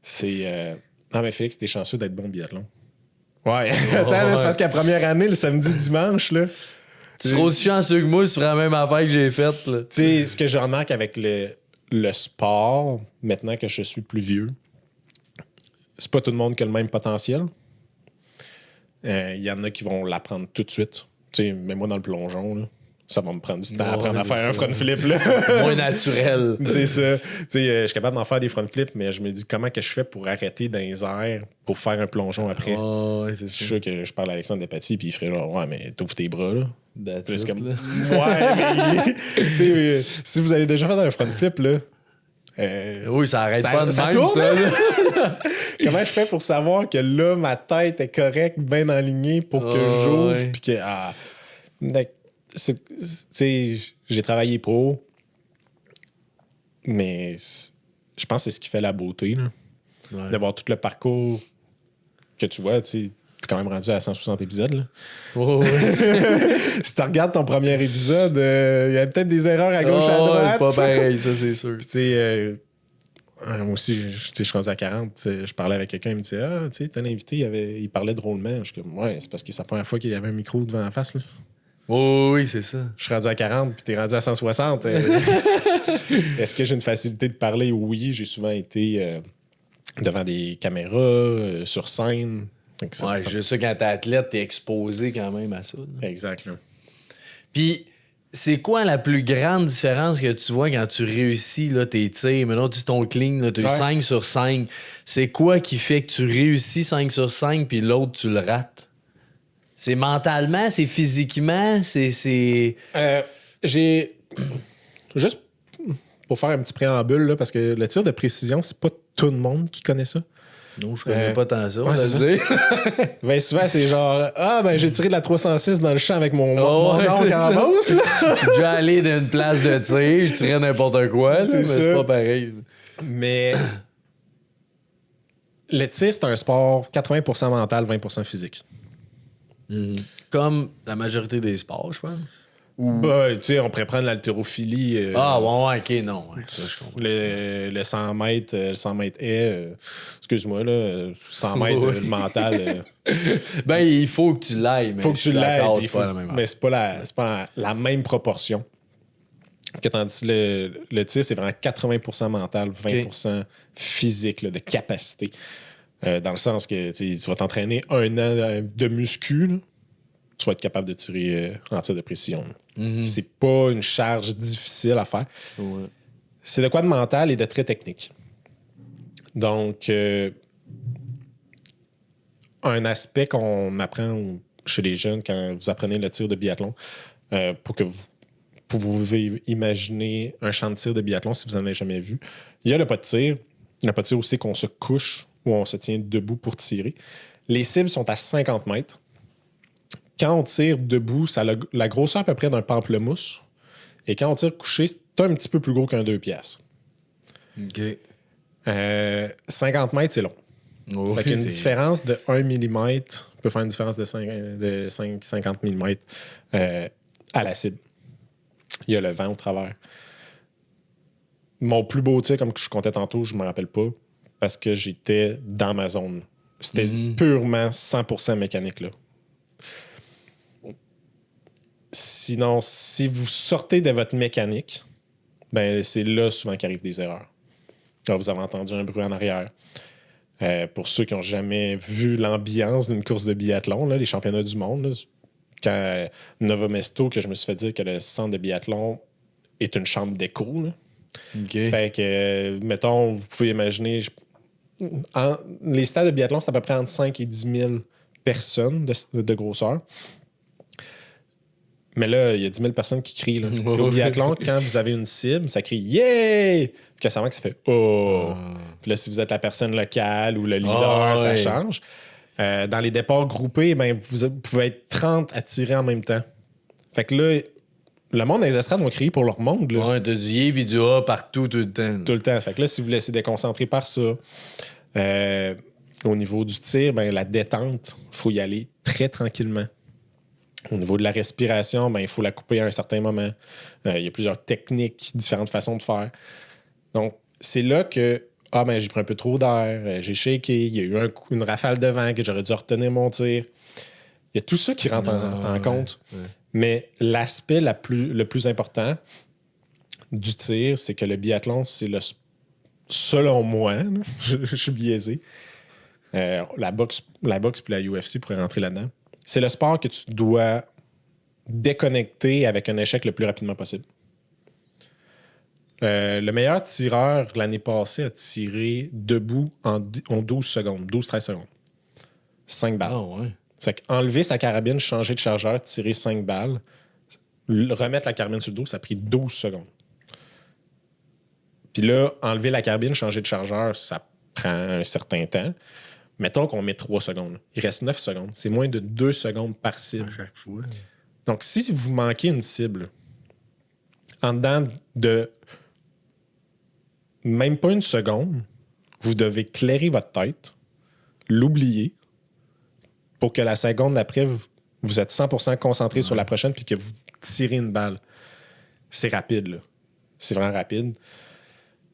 [SPEAKER 2] C'est ah, mais Félix, t'es chanceux d'être bon au biathlon. Ouais. Attends, là, c'est parce que la première année, le samedi, dimanche, là.
[SPEAKER 1] Tu seras aussi chanceux que moi, c'est la même affaire que j'ai faite. Tu
[SPEAKER 2] sais, ce que je remarque avec le sport, maintenant que je suis plus vieux, c'est pas tout le monde qui a le même potentiel. Il y en a qui vont l'apprendre tout de suite. Tu sais, mais moi, dans le plongeon, là, ça va me prendre du temps à apprendre à faire un front flip. Là.
[SPEAKER 1] Moins naturel.
[SPEAKER 2] C'est ça. Je suis capable d'en faire des front flips, mais je me dis comment que je fais pour arrêter dans les airs pour faire un plongeon après.
[SPEAKER 1] C'est
[SPEAKER 2] je suis sûr que je parle à Alexandre Despatie puis il ferait genre ouais, mais t'ouvres tes bras là.
[SPEAKER 1] Plus
[SPEAKER 2] comme... Ouais, mais si vous avez déjà fait un front flip, là.
[SPEAKER 1] Oui, ça arrête pas de
[SPEAKER 2] ça
[SPEAKER 1] même,
[SPEAKER 2] tourne,
[SPEAKER 1] ça.
[SPEAKER 2] Comment je fais pour savoir que là, ma tête est correcte, bien alignée pour que j'ouvre puis que. J'ai travaillé pro, mais je pense que c'est ce qui fait la beauté, là. Ouais. D'avoir tout le parcours que tu vois, tu sais. T'es quand même rendu à 160 épisodes. Là. Si tu regardes ton premier épisode, il y a peut-être des erreurs à gauche, à droite.
[SPEAKER 1] C'est pas pareil, ça, c'est sûr.
[SPEAKER 2] Puis, tu sais, moi aussi, je suis rendu à 40. Je parlais avec quelqu'un, il me disait ah, tu sais, t'as un invité, il parlait drôlement. Je suis comme, ouais, c'est parce que c'est la première fois qu'il y avait un micro devant la face. Là.
[SPEAKER 1] Oui, c'est ça.
[SPEAKER 2] Je suis rendu à 40, puis t'es rendu à 160. Est-ce que j'ai une facilité de parler? Oui, j'ai souvent été devant des caméras, sur scène.
[SPEAKER 1] Juste ça, quand t'es athlète, t'es exposé quand même à ça. Là.
[SPEAKER 2] Exact. Là.
[SPEAKER 1] Puis, c'est quoi la plus grande différence que tu vois quand tu réussis là, tes tirs? Maintenant, tu ton clean, tu as eu 5 sur 5. C'est quoi qui fait que tu réussis 5 sur 5 puis l'autre, tu le rates? C'est mentalement, c'est physiquement, c'est...
[SPEAKER 2] J'ai... Juste pour faire un petit préambule, là, parce que le tir de précision, c'est pas tout le monde qui connaît ça.
[SPEAKER 1] Non, je connais pas tant ça, on
[SPEAKER 2] va
[SPEAKER 1] dire.
[SPEAKER 2] Ben, souvent, c'est genre j'ai tiré de la 306 dans le champ avec mon oncle en bosse.
[SPEAKER 1] Je suis déjà allé d'une place de tir, je tirais n'importe quoi, mais c'est pas pareil.
[SPEAKER 2] Mais le tir, c'est un sport 80% mental, 20% physique.
[SPEAKER 1] Comme la majorité des sports, je pense.
[SPEAKER 2] Ben, tu sais, on pourrait prendre l'haltérophilie.
[SPEAKER 1] OK, non. Ouais, ça, je comprends.
[SPEAKER 2] Le 100 mètres, le 100 mètres excuse-moi, là, 100 mètres, le mental.
[SPEAKER 1] Ben, il faut que tu l'ailles.
[SPEAKER 2] Il faut que tu l'ailles. Mais c'est pas la même proportion. Que tandis que le tir, c'est vraiment 80% mental, 20% physique, là, de capacité. Dans le sens que tu vas t'entraîner 1 an de muscu, là, tu vas être capable de tirer en tir de précision. C'est pas une charge difficile à faire.
[SPEAKER 1] Ouais.
[SPEAKER 2] C'est de quoi de mental et de très technique. Donc, un aspect qu'on apprend chez les jeunes quand vous apprenez le tir de biathlon, pour que vous pouvez imaginer un champ de tir de biathlon si vous n'en avez jamais vu. Il y a le pas de tir. Le pas de tir aussi qu'on se couche ou on se tient debout pour tirer. Les cibles sont à 50 mètres. quand on tire debout, ça a la grosseur à peu près d'un pamplemousse. Et quand on tire couché, c'est un petit peu plus gros qu'un 2 piastres.
[SPEAKER 1] OK.
[SPEAKER 2] 50 mètres, c'est long.
[SPEAKER 1] Oh,
[SPEAKER 2] Fait qu'une différence de 1 mm peut faire une différence de 50 mm à la cible. Il y a le vent au travers. Mon plus beau tir, comme je comptais tantôt, je ne me rappelle pas, parce que j'étais dans ma zone. C'était purement 100% mécanique, là. Sinon, si vous sortez de votre mécanique, ben c'est là souvent qu'arrivent des erreurs. Là, vous avez entendu un bruit en arrière. Pour ceux qui n'ont jamais vu l'ambiance d'une course de biathlon, là, les championnats du monde, là, quand Nova Mesto, que je me suis fait dire que le centre de biathlon est une chambre d'écho. Là.
[SPEAKER 1] OK.
[SPEAKER 2] Fait que, mettons, vous pouvez imaginer, les stades de biathlon, c'est à peu près entre 5 et 10 000 personnes de grosseur. Mais là, il y a 10 000 personnes qui crient. Là. Puis au biathlon, quand vous avez une cible, ça crie « Yeah! » Puis ça fait « Oh! » Puis là, si vous êtes la personne locale ou le leader, ça change. Dans les départs groupés, ben, vous pouvez être 30 à tirer en même temps. Fait que là, le monde des estrades vont crier pour leur monde. Là.
[SPEAKER 1] Ouais, t'as du yé puis du A partout, tout le temps.
[SPEAKER 2] Tout le temps. Fait que là, si vous laissez déconcentrer par ça, au niveau du tir, ben, la détente, il faut y aller très tranquillement. Au niveau de la respiration, ben, il faut la couper à un certain moment. Il y a plusieurs techniques, différentes façons de faire. Donc, c'est là que ben, j'ai pris un peu trop d'air, j'ai shaké, il y a eu une rafale de vent que j'aurais dû retenir mon tir. Il y a tout ça qui rentre en compte. Ouais. Mais l'aspect le plus important du tir, c'est que le biathlon, c'est selon moi, là, je suis biaisé, la boxe puis la UFC pourrait rentrer là-dedans. C'est le sport que tu dois déconnecter avec un échec le plus rapidement possible. Le meilleur tireur l'année passée a tiré debout en 12 secondes, 12-13 secondes. 5 balles.
[SPEAKER 1] Oh, ouais.
[SPEAKER 2] C'est qu'enlever sa carabine, changer de chargeur, tirer 5 balles, remettre la carabine sur le dos, ça a pris 12 secondes. Puis là, enlever la carabine, changer de chargeur, ça prend un certain temps. Mettons qu'on met 3 secondes. Il reste 9 secondes. C'est moins de 2 secondes par cible.
[SPEAKER 1] À chaque fois.
[SPEAKER 2] Donc, si vous manquez une cible, en dedans de même pas une seconde, vous devez clairer votre tête, l'oublier, pour que la seconde d'après, vous êtes 100% concentré sur la prochaine puis que vous tirez une balle. C'est rapide, là. C'est vraiment rapide.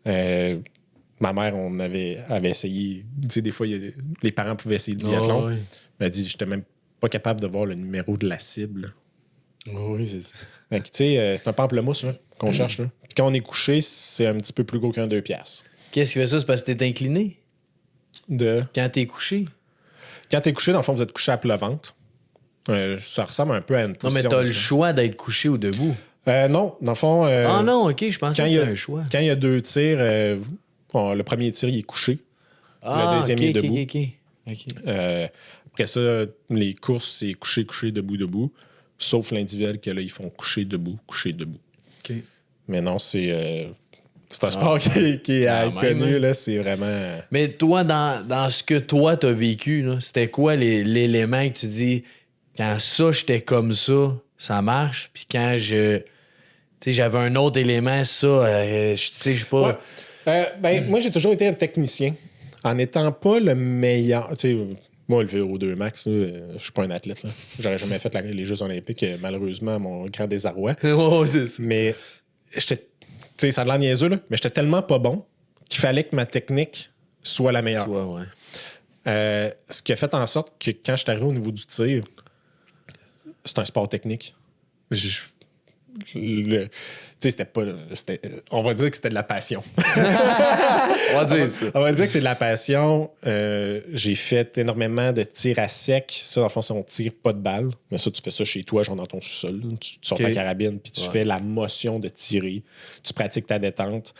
[SPEAKER 2] Ma mère, on avait essayé. Tu sais, des fois, les parents pouvaient essayer le biathlon. Elle m'a dit, j'étais même pas capable de voir le numéro de la cible.
[SPEAKER 1] Oui, c'est ça.
[SPEAKER 2] Donc, tu sais, c'est un pamplemousse là, qu'on cherche. Là. Puis quand on est couché, c'est un petit peu plus gros qu'un 2 piastres.
[SPEAKER 1] Qu'est-ce qui fait ça? C'est parce que t'es incliné? Quand t'es couché?
[SPEAKER 2] Quand t'es couché, dans le fond, vous êtes couché à plat ventre. Ça ressemble un peu à une position.
[SPEAKER 1] Non, mais t'as le choix d'être couché ou debout.
[SPEAKER 2] Non, dans le fond...
[SPEAKER 1] Ah non, OK, je pensais que c'était un choix.
[SPEAKER 2] Quand il y a 2 tirs, le premier tir, il est couché. Le deuxième, il est debout.
[SPEAKER 1] OK.
[SPEAKER 2] Après ça, les courses, c'est couché, couché, debout, debout. Sauf l'individuel que là, ils font coucher, debout, coucher, debout.
[SPEAKER 1] OK.
[SPEAKER 2] Mais non, c'est un sport qui est connu, là, c'est vraiment...
[SPEAKER 1] Mais toi, dans ce que toi, t'as vécu, là, c'était quoi l'élément que tu dis, quand ça, j'étais comme ça marche, puis quand j'avais un autre élément, ça, je sais pas...
[SPEAKER 2] Ouais. Moi, j'ai toujours été un technicien. En n'étant pas le meilleur... Tu sais, moi, le VO2 max, je suis pas un athlète. Là. J'aurais jamais fait les Jeux olympiques, malheureusement, à mon grand désarroi. Mais j'étais... Tu sais, ça a de l'air niaiseux, là, mais j'étais tellement pas bon qu'il fallait que ma technique soit la meilleure. Ce qui a fait en sorte que quand je suis arrivé au niveau du tir, c'est un sport technique. C'était pas... on va dire que c'était de la passion.
[SPEAKER 1] On va dire ça.
[SPEAKER 2] On va dire que c'est de la passion. J'ai fait énormément de tirs à sec. Ça, dans le fond, on tire pas de balles. Mais ça, tu fais ça chez toi, genre dans ton sous-sol. Tu sors ta carabine, puis tu fais la motion de tirer. Tu pratiques ta détente.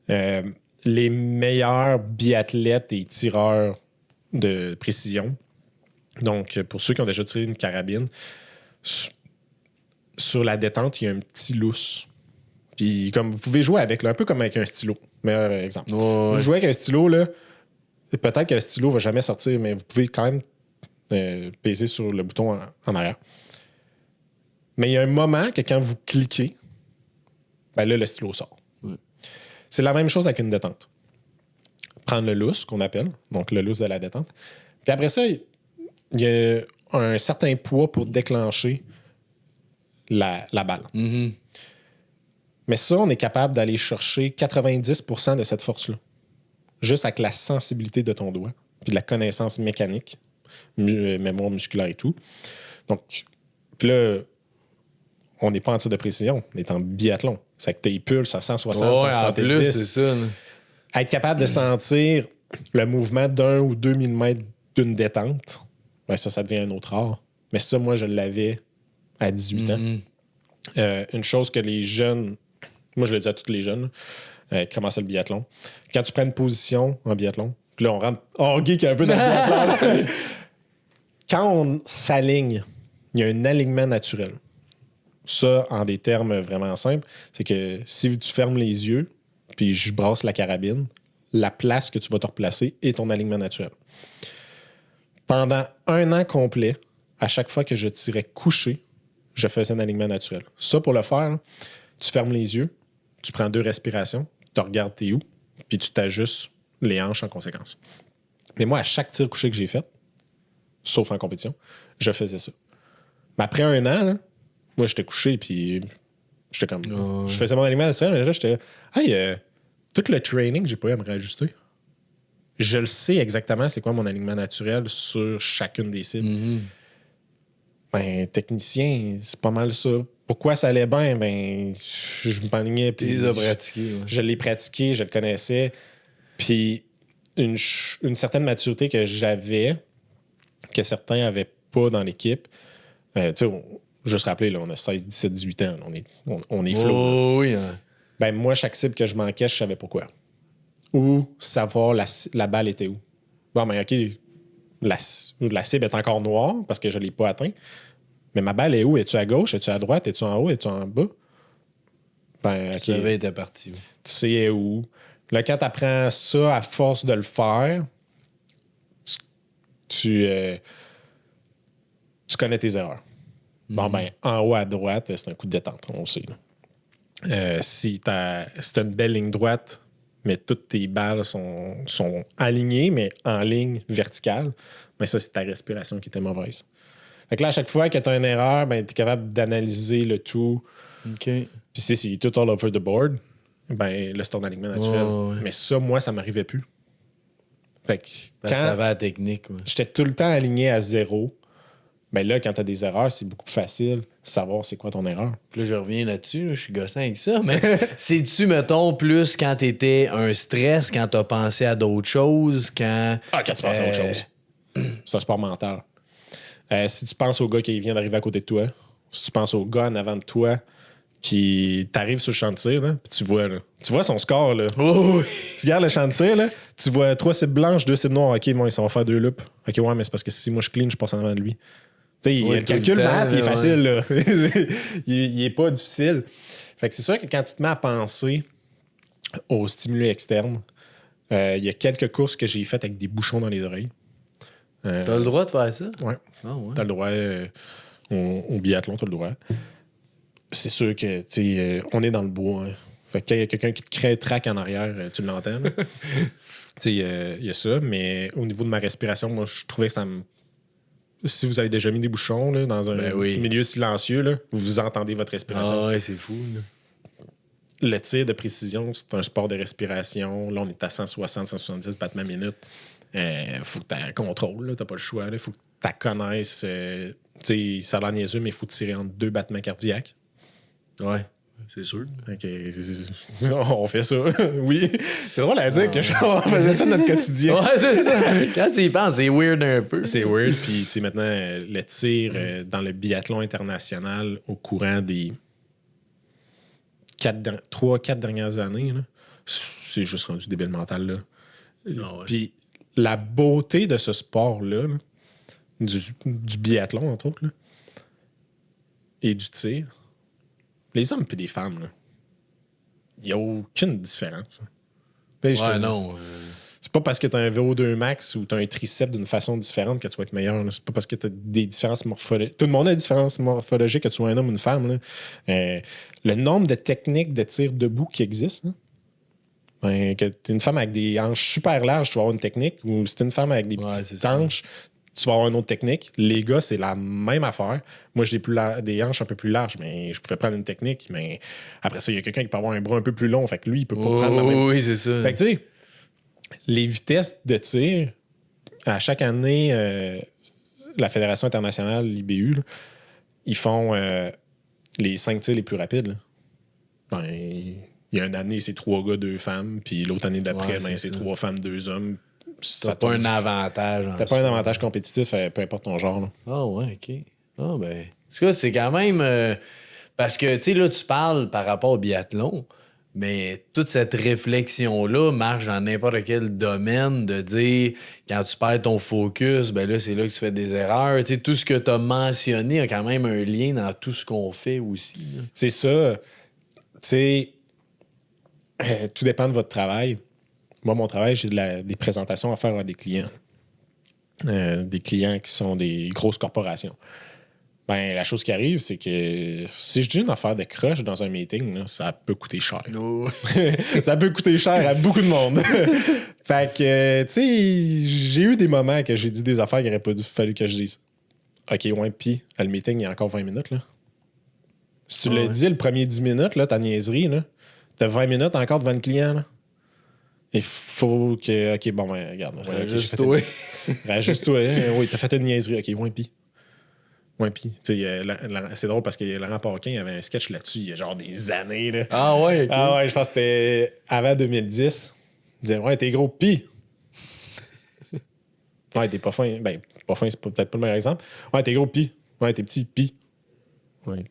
[SPEAKER 2] Les meilleurs biathlètes et tireurs de précision, donc pour ceux qui ont déjà tiré une carabine, sur la détente, il y a un petit lousse. Puis comme vous pouvez jouer avec, là, un peu comme avec un stylo. Meilleur exemple. Vous jouez avec un stylo, là, peut-être que le stylo va jamais sortir, mais vous pouvez quand même peser sur le bouton en arrière. Mais il y a un moment que quand vous cliquez, ben là, le stylo sort. C'est la même chose avec une détente. Prendre le lousse, qu'on appelle, donc le lousse de la détente. Puis après ça, il y a un certain poids pour déclencher la balle.
[SPEAKER 1] Mm-hmm.
[SPEAKER 2] Mais ça, on est capable d'aller chercher 90% de cette force-là. Juste avec la sensibilité de ton doigt, puis de la connaissance mécanique, mémoire musculaire et tout. Donc, puis là, on n'est pas en tir de précision, on est en biathlon. C'est que tes pulses à 160,
[SPEAKER 1] Ouais,
[SPEAKER 2] 170.
[SPEAKER 1] en plus, c'est ça. Là.
[SPEAKER 2] Être capable de sentir le mouvement d'1 ou 2 mm d'une détente, ben ça devient un autre art. Mais ça, moi, je l'avais à 18 ans. Une chose que les jeunes, moi, je le dis à tous les jeunes qui commencent le biathlon, quand tu prends une position en biathlon, puis là, on rentre hors geek un peu dans le biathlon. Quand on s'aligne, il y a un alignement naturel. Ça, en des termes vraiment simples, c'est que si tu fermes les yeux, puis je brasse la carabine, la place que tu vas te replacer est ton alignement naturel. Pendant 1 an complet, à chaque fois que je tirais couché, je faisais un alignement naturel. Ça, pour le faire, là, tu fermes les yeux, tu prends 2 respirations, tu regardes t'es où, puis tu t'ajustes les hanches en conséquence. Mais moi, à chaque tir couché que j'ai fait, sauf en compétition, je faisais ça. Mais après 1 an, là, moi, j'étais couché, puis j'étais comme... Je faisais mon alignement naturel, mais là, j'étais... Hey, tout le training, j'ai pas eu à me réajuster. Je le sais exactement c'est quoi mon alignement naturel sur chacune des cibles.
[SPEAKER 1] Mm-hmm.
[SPEAKER 2] Ben, technicien, c'est pas mal ça. Pourquoi ça allait bien? Ben, je m'alignais, puis...
[SPEAKER 1] Tu les as pratiqués. Ouais.
[SPEAKER 2] Je l'ai pratiqué, je le connaissais. Puis une certaine maturité que j'avais, que certains n'avaient pas dans l'équipe. Tu sais, juste rappeler, là, on a 16, 17, 18 ans. Là, on est flow.
[SPEAKER 1] Oh, oui. Hein.
[SPEAKER 2] Ben, moi, chaque cible que je manquais, je savais pourquoi. Ou savoir la balle était où. Bon, ben, OK, la cible est encore noire parce que je ne l'ai pas atteint. Mais ma balle est où? Es-tu à gauche? Es-tu à droite? Es-tu en haut? Es-tu en bas? Ben, OK.
[SPEAKER 1] Tu savais, était parti. Ouais.
[SPEAKER 2] Tu sais où. Là, quand tu apprends ça à force de le faire, tu connais tes erreurs. Bon, ben, en haut à droite, c'est un coup de détente, on le sait. Si c'est une belle ligne droite, mais toutes tes balles sont alignées, mais en ligne verticale, ben ça, c'est ta respiration qui était mauvaise. Fait que là, à chaque fois que tu as une erreur, ben, tu es capable d'analyser le tout.
[SPEAKER 1] OK.
[SPEAKER 2] Puis si c'est tout all over the board, ben là, c'est ton alignement naturel.
[SPEAKER 1] Ouais.
[SPEAKER 2] Mais ça, moi, ça m'arrivait plus. Fait que
[SPEAKER 1] Parce que t'avais la technique. Ouais.
[SPEAKER 2] j'étais tout le temps aligné à 0, ben là, quand tu as des erreurs, c'est beaucoup plus facile de savoir c'est quoi ton erreur.
[SPEAKER 1] Puis là, je reviens là-dessus. Là, je suis gossant avec ça. Mais sais-tu, mettons, plus quand t'étais un stress, quand t'as pensé à d'autres choses, quand...
[SPEAKER 2] Ah, quand tu penses à autre chose. C'est un sport mental. Si tu penses au gars qui vient d'arriver à côté de toi, si tu penses au gars en avant de toi qui t'arrive sur le champ de tir, là, puis tu vois son score. Là.
[SPEAKER 1] Oh, oui.
[SPEAKER 2] Tu regardes le champ de tir, là, tu vois 3 cibles blanches, 2 cibles noires. OK, bon, ça va faire 2 loops. OK, ouais, mais c'est parce que si moi je clean, je passe en avant de lui. Tu sais, le calcul maths, il est facile. Là. il est pas difficile. Fait que c'est sûr que quand tu te mets à penser aux stimuli externes, il y a quelques courses que j'ai faites avec des bouchons dans les oreilles.
[SPEAKER 1] T'as le droit de faire ça?
[SPEAKER 2] Ouais.
[SPEAKER 1] Ah, ouais.
[SPEAKER 2] T'as le droit. Au biathlon, t'as le droit. C'est sûr que, tu sais, on est dans le bois. Hein. Fait que quand il y a quelqu'un qui te traque en arrière, tu l'entends. Tu sais, il y a ça. Mais au niveau de ma respiration, moi, je trouvais que ça me... Si vous avez déjà mis des bouchons là, dans un milieu silencieux, là, vous entendez votre respiration.
[SPEAKER 1] Ah ouais, c'est fou. Là.
[SPEAKER 2] Le tir de précision, c'est un sport de respiration. Là, on est à 160, 170 battements minute. Faut que tu aies un contrôle. Tu n'as pas le choix. Il faut que tu connaisses. Ça a l'air niaiseux, mais il faut tirer entre 2 battements cardiaques.
[SPEAKER 1] Ouais, c'est sûr.
[SPEAKER 2] Okay. On fait ça. Oui. C'est drôle à dire que on faisait ça dans notre quotidien.
[SPEAKER 1] Ouais, c'est ça. Quand tu y penses, c'est weird un peu.
[SPEAKER 2] C'est weird. Puis, tu sais, maintenant, le tir dans le biathlon international au courant des 3-4 dernières années, là, c'est juste rendu débile mental. Là.
[SPEAKER 1] Ah ouais.
[SPEAKER 2] Puis, la beauté de ce sport-là, là, du biathlon, entre autres, là, et du tir, les hommes et les femmes, il n'y a aucune différence. Hein.
[SPEAKER 1] Ouais, non.
[SPEAKER 2] C'est pas parce que tu as un VO2 max ou tu as un triceps d'une façon différente que tu vas être meilleur. Là. C'est pas parce que tu as des différences morphologiques. Tout le monde a des différences morphologiques, que tu sois un homme ou une femme. Là. Le nombre de techniques de tir debout qui existent, là, ben, que tu es une femme avec des hanches super larges, tu vas avoir une technique. Ou si tu es une femme avec des petites hanches, tu vas avoir une autre technique. Les gars, c'est la même affaire. Moi, j'ai des hanches un peu plus larges, mais je pouvais prendre une technique. Mais après ça, il y a quelqu'un qui peut avoir un bras un peu plus long. Fait que lui, il peut pas prendre la même.
[SPEAKER 1] Oui, c'est ça.
[SPEAKER 2] Fait que tu sais, les vitesses de tir, à chaque année, la Fédération internationale, l'IBU, là, ils font les 5 tirs les plus rapides. Là. Ben, il y a une année, c'est 3 gars, 2 femmes. Puis l'autre année d'après, c'est 3 femmes, 2 hommes.
[SPEAKER 1] T'as pas un avantage.
[SPEAKER 2] T'as pas un avantage compétitif, peu importe ton genre. Là.
[SPEAKER 1] Ah ouais, OK. Ah ben... En tout cas, c'est quand même... parce que, tu sais, là, tu parles par rapport au biathlon, mais toute cette réflexion-là marche dans n'importe quel domaine de dire, quand tu perds ton focus, ben là, c'est là que tu fais des erreurs. Tu sais, tout ce que tu as mentionné a quand même un lien dans tout ce qu'on fait aussi. Là.
[SPEAKER 2] C'est ça. Tu sais, tout dépend de votre travail. Moi, mon travail, j'ai des présentations à faire à des clients. Des clients qui sont des grosses corporations. Ben, la chose qui arrive, c'est que si je dis une affaire de crush dans un meeting, là, ça peut coûter cher.
[SPEAKER 1] Oh.
[SPEAKER 2] Ça peut coûter cher à beaucoup de monde. Fait que, tu sais, j'ai eu des moments que j'ai dit des affaires qu'il n'aurait pas fallu que je dise. OK, ouais, puis, le meeting, il y a encore 20 minutes, là. Si tu l'as dit le premier 10 minutes, là, ta niaiserie, là, t'as 20 minutes encore devant le client, là. Il faut que... OK, bon, ben, regarde.
[SPEAKER 1] Rajuste-toi.
[SPEAKER 2] Rajuste-toi. Oui, t'as fait une niaiserie. OK, ouais, puis... Ouais, puis, tu sais, c'est drôle parce que Laurent Paquin avait un sketch là-dessus il y a genre des années. Là.
[SPEAKER 1] Ah ouais, OK.
[SPEAKER 2] Ah ouais, je pense que c'était avant 2010. Il disait, ouais, t'es gros, pis. Ouais, t'es pas fin. Ben, pas fin, c'est peut-être pas le meilleur exemple. Ouais, t'es gros, pis. Ouais, t'es petit, pis. Ouais.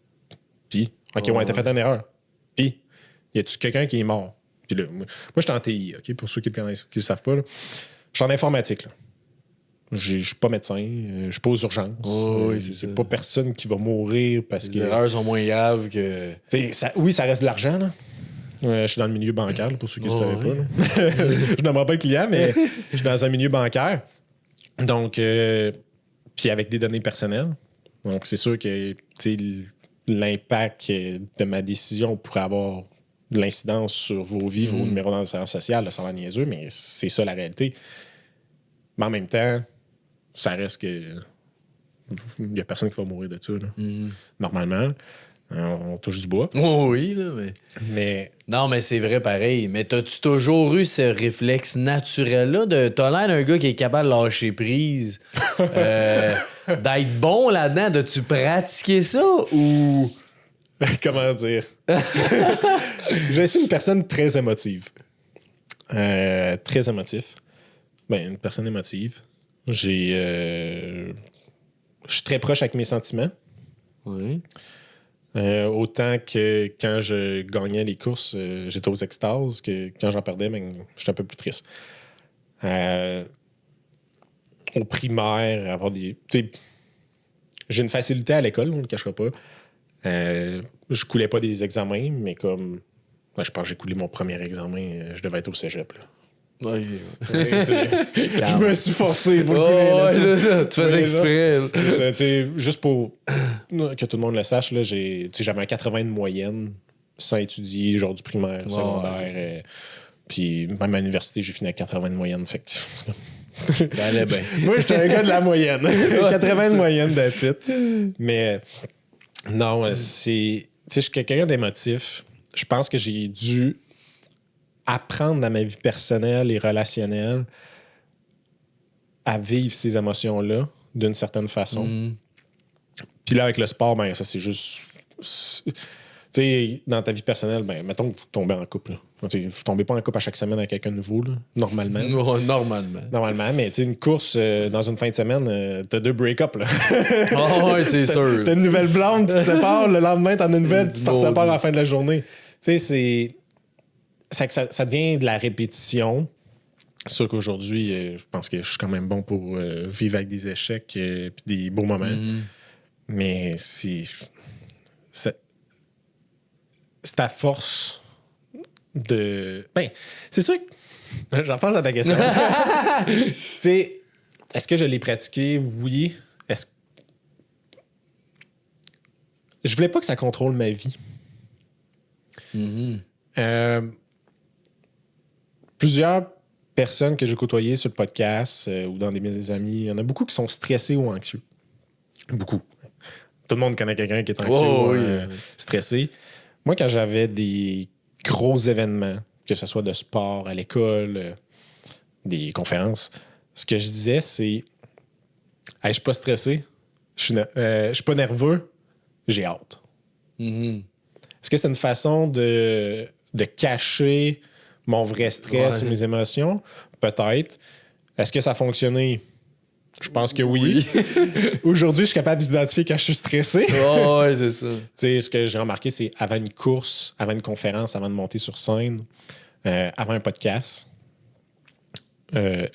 [SPEAKER 2] Pis. OK, ouais, t'as fait une erreur. Pis. Y a-tu quelqu'un qui est mort? Puis là, moi, j'étais en TI, OK, pour ceux qui le connaissent, qui le savent pas. Là. Je suis en informatique, là. Je suis pas médecin, je suis pas aux urgences.
[SPEAKER 1] Oui,
[SPEAKER 2] c'est pas personne qui va mourir parce que.
[SPEAKER 1] Les erreurs sont moins graves que.
[SPEAKER 2] Oui, ça reste de l'argent, là. Je suis dans le milieu bancaire, là, pour ceux qui ne le savaient pas. Je n'aimerais pas le client, mais je suis dans un milieu bancaire. Donc, puis avec des données personnelles. Donc, c'est sûr que l'impact de ma décision pourrait avoir de l'incidence sur vos vies, vos numéros d'assurance sociale, là, ça va niaiseux, mais c'est ça la réalité. Mais en même temps, ça reste que il n'y a personne qui va mourir de ça. Là. Normalement, on touche du bois.
[SPEAKER 1] Oh oui, là, mais... Non, mais c'est vrai pareil. Mais t'as-tu toujours eu ce réflexe naturel-là de... T'as l'air d'un gars qui est capable de lâcher prise, d'être bon là-dedans, de tu pratiquer ça ou...
[SPEAKER 2] Comment dire? Je suis une personne très émotive. Très émotif. Ben, une personne émotive. Je suis très proche avec mes sentiments.
[SPEAKER 1] Oui.
[SPEAKER 2] Autant que quand je gagnais les courses, j'étais aux extases, que quand j'en perdais, ben, j'étais un peu plus triste. Au primaire, avoir des... J'ai une facilité à l'école, on ne le cachera pas. Je coulais pas des examens, mais comme... Ben, je pense que j'ai coulé mon premier examen, je devais être au cégep, là.
[SPEAKER 1] Ouais.
[SPEAKER 2] Je me suis forcé pour le couler.
[SPEAKER 1] C'est ça. Tu faisais exprès.
[SPEAKER 2] Juste pour que tout le monde le sache, là, j'avais un 80 de moyenne sans étudier, genre du primaire, secondaire. Puis même à l'université, j'ai fini à 80 de moyenne. Fait que...
[SPEAKER 1] Ça allait bien.
[SPEAKER 2] Moi, j'étais un gars de la moyenne. 80 de moyenne, that's it. Mais non, je suis quelqu'un d'émotif. Je pense que j'ai dû apprendre dans ma vie personnelle et relationnelle à vivre ces émotions-là d'une certaine façon. Puis là, avec le sport, ben ça, c'est juste... Tu sais, dans ta vie personnelle, ben mettons que vous tombez en couple. Vous ne tombez pas en couple à chaque semaine avec quelqu'un de nouveau, là, normalement. Normalement, mais tu sais, une course dans une fin de semaine, t'as 2 break-up.
[SPEAKER 1] Oh, oui, c'est sûr.
[SPEAKER 2] T'as une nouvelle blonde, tu te sépares, le lendemain, t'en as une nouvelle, tu t'en sépares à la fin de la journée. Tu sais, ça devient de la répétition. C'est sûr qu'aujourd'hui, je pense que je suis quand même bon pour vivre avec des échecs et des beaux moments. Mais c'est à force de... Ben, c'est sûr que J'en pense à ta question. Tu sais, est-ce que je l'ai pratiqué? Oui. Je voulais pas que ça contrôle ma vie. Plusieurs personnes que j'ai côtoyées sur le podcast ou dans mes amis, il y en a beaucoup qui sont stressés ou anxieux. Beaucoup. Tout le monde connaît quelqu'un qui est anxieux ou stressé. Moi, quand j'avais des gros événements, que ce soit de sport, à l'école, des conférences, ce que je disais, c'est hey, je suis pas stressé, je suis pas nerveux, j'ai hâte. Est-ce que c'est une façon de cacher mon vrai stress ou mes émotions? Peut-être. Est-ce que ça a fonctionné? Je pense que oui. Aujourd'hui, je suis capable d'identifier quand je suis stressé.
[SPEAKER 1] Ouais, c'est ça.
[SPEAKER 2] Tu sais, ce que j'ai remarqué, c'est avant une course, avant une conférence, avant de monter sur scène, avant un podcast,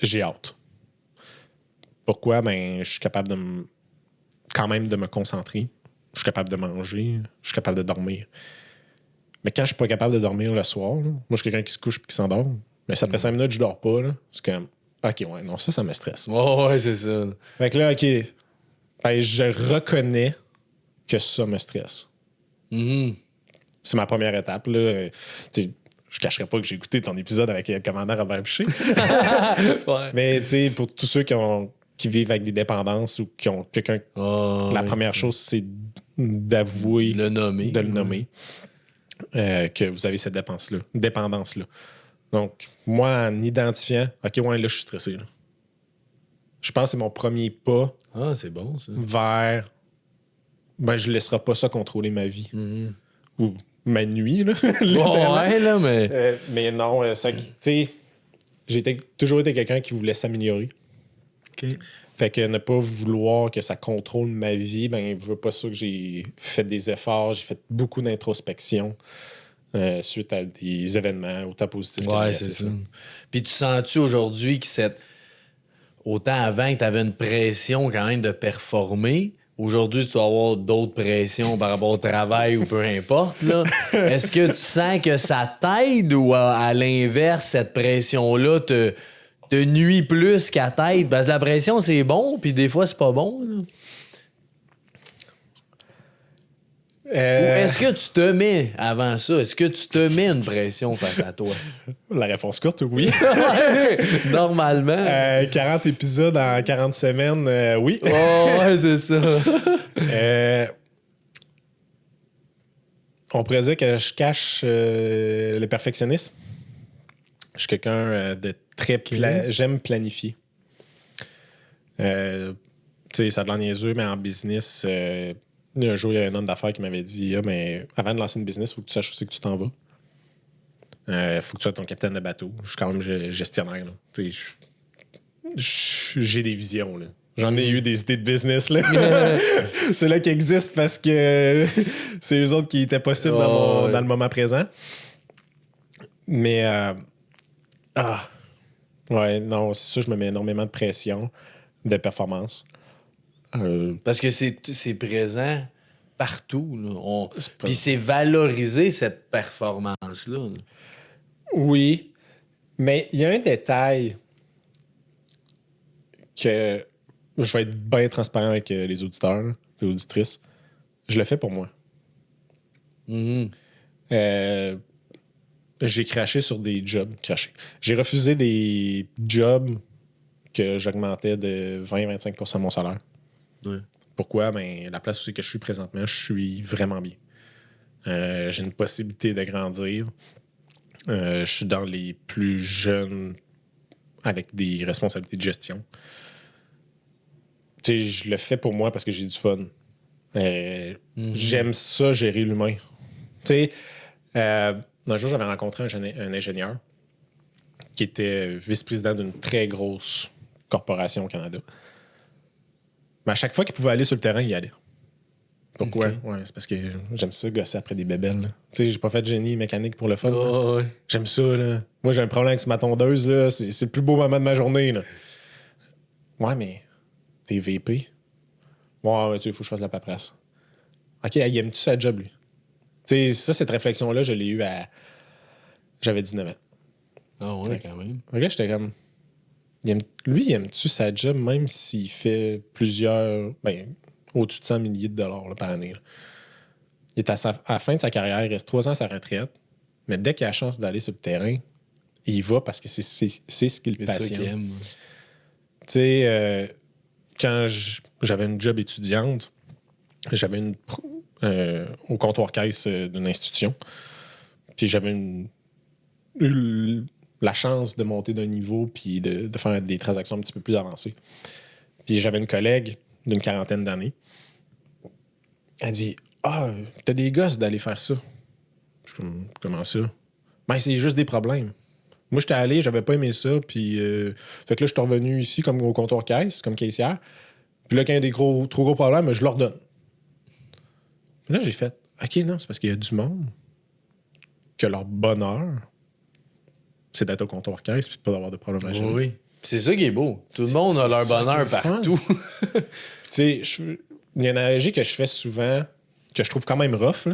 [SPEAKER 2] j'ai hâte. Pourquoi? Ben, je suis capable quand même de me concentrer. Je suis capable de manger. Je suis capable de dormir. Mais quand je suis pas capable de dormir le soir, là, moi, je suis quelqu'un qui se couche et qui s'endort. Mais ça fait 5 minutes, je dors pas. Là. C'est comme, OK, ouais, non, ça me stresse.
[SPEAKER 1] Ouais, c'est ça.
[SPEAKER 2] Fait que là, OK, ben, je reconnais que ça me stresse. C'est ma première étape. Là. Je cacherai pas que j'ai écouté ton épisode avec le commandant Robert Boucher. Mais pour tous ceux qui vivent avec des dépendances ou qui ont quelqu'un... la première chose, c'est d'avouer...
[SPEAKER 1] De le nommer.
[SPEAKER 2] Que vous avez cette dépendance-là. Donc, moi, en identifiant... OK, ouais, là, je suis stressé. Là. Je pense que c'est mon premier pas
[SPEAKER 1] c'est bon, ça.
[SPEAKER 2] vers... Ben, je ne laisserai pas ça contrôler ma vie. Ou ma nuit, là.
[SPEAKER 1] Ouais, là, mais...
[SPEAKER 2] mais non, ça... Tu sais, j'ai toujours été quelqu'un qui voulait s'améliorer.
[SPEAKER 1] OK.
[SPEAKER 2] Fait que ne pas vouloir que ça contrôle ma vie, ben, il veut pas ça que j'ai fait des efforts, j'ai fait beaucoup d'introspection suite à des événements, autant positifs que négatifs.
[SPEAKER 1] C'est ça. Puis tu sens-tu aujourd'hui que autant avant que tu avais une pression quand même de performer, aujourd'hui, tu dois avoir d'autres pressions par rapport au travail ou peu importe, là. Est-ce que tu sens que ça t'aide ou à l'inverse, cette pression-là te nuit plus qu'à t'aide? Parce que la pression, c'est bon, puis des fois, c'est pas bon. Là. Ou est-ce que tu te mets, avant ça, est-ce que tu te mets une pression face à toi?
[SPEAKER 2] La réponse courte, oui.
[SPEAKER 1] Normalement.
[SPEAKER 2] 40 épisodes en 40 semaines, oui.
[SPEAKER 1] Ouais, c'est ça.
[SPEAKER 2] On pourrait dire que je cache le perfectionnisme. Je suis quelqu'un de très... J'aime planifier. Tu sais, ça a de l'air niaiseux, mais en business... un jour, il y a un homme d'affaires qui m'avait dit mais avant de lancer une business, il faut que tu saches où c'est que tu t'en vas. Il faut que tu sois ton capitaine de bateau. Je suis quand même gestionnaire. J'ai des visions. Là. J'en ai eu des idées de business. Là. C'est là qui existe parce que c'est eux autres qui étaient possibles dans le moment présent. Mais ouais, non, c'est ça, je me mets énormément de pression, de performance.
[SPEAKER 1] Parce que c'est présent partout. Là. Puis c'est valorisé, cette performance-là. Là.
[SPEAKER 2] Oui, mais il y a un détail que je vais être bien transparent avec les auditeurs, les auditrices. Je le fais pour moi. J'ai craché sur des jobs. J'ai refusé des jobs que j'augmentais de 20-25% mon salaire.
[SPEAKER 1] Ouais.
[SPEAKER 2] Pourquoi? Ben, la place où c'est que je suis présentement, je suis vraiment bien. J'ai une possibilité de grandir. Je suis dans les plus jeunes avec des responsabilités de gestion. Tu sais, je le fais pour moi parce que j'ai du fun. J'aime ça, gérer l'humain. Tu sais, un jour, j'avais rencontré un ingénieur qui était vice-président d'une très grosse corporation au Canada. Mais à chaque fois qu'il pouvait aller sur le terrain, il y allait. Pourquoi? Okay. Ouais, c'est parce que j'aime ça, gosser après des bébelles. Tu sais, j'ai pas fait de génie mécanique pour le fun.
[SPEAKER 1] Ouais.
[SPEAKER 2] J'aime ça, là. Moi, j'ai un problème avec ma tondeuse, là. C'est le plus beau moment de ma journée, là. Ouais, mais t'es VP. Ouais, tu sais, il faut que je fasse la paperasse. OK, il aime-tu sa job, lui? Tu sais, ça, cette réflexion-là, je l'ai eue à... J'avais 19 ans.
[SPEAKER 1] Ah ouais, quand même.
[SPEAKER 2] Le gars, j'étais comme. Lui, il aime-tu sa job, même s'il fait plusieurs. Ben, au-dessus de 100 milliers de dollars là, par année. Là. Il est à la fin de sa carrière, il reste 3 ans à sa retraite. Mais dès qu'il a la chance d'aller sur le terrain, il y va parce que c'est ce qu'il
[SPEAKER 1] C'est ça
[SPEAKER 2] passionne.
[SPEAKER 1] qu'il aime.
[SPEAKER 2] Tu sais, quand j'avais une job étudiante, j'avais au comptoir caisse d'une institution. Puis j'avais eu la chance de monter d'un niveau puis de faire des transactions un petit peu plus avancées. Puis j'avais une collègue d'une 40aine d'années. Elle dit « Ah, t'as des gosses d'aller faire ça. » Je suis comme « Comment ça? » Ben, c'est juste des problèmes. Moi, j'étais allé, j'avais pas aimé ça, puis fait que là, je suis revenu ici comme au comptoir caisse, comme caissière. Puis là, quand il y a des trop gros problèmes, je leur donne. Puis là, j'ai fait « OK, non, c'est parce qu'il y a du monde que leur bonheur, c'est d'être au comptoir caisse puis de pas d'avoir de problème à gérer. »
[SPEAKER 1] Oui. C'est ça qui est beau. Tout le monde a leur bonheur partout.
[SPEAKER 2] Tu sais, il y a une analogie que je fais souvent, que je trouve quand même rough.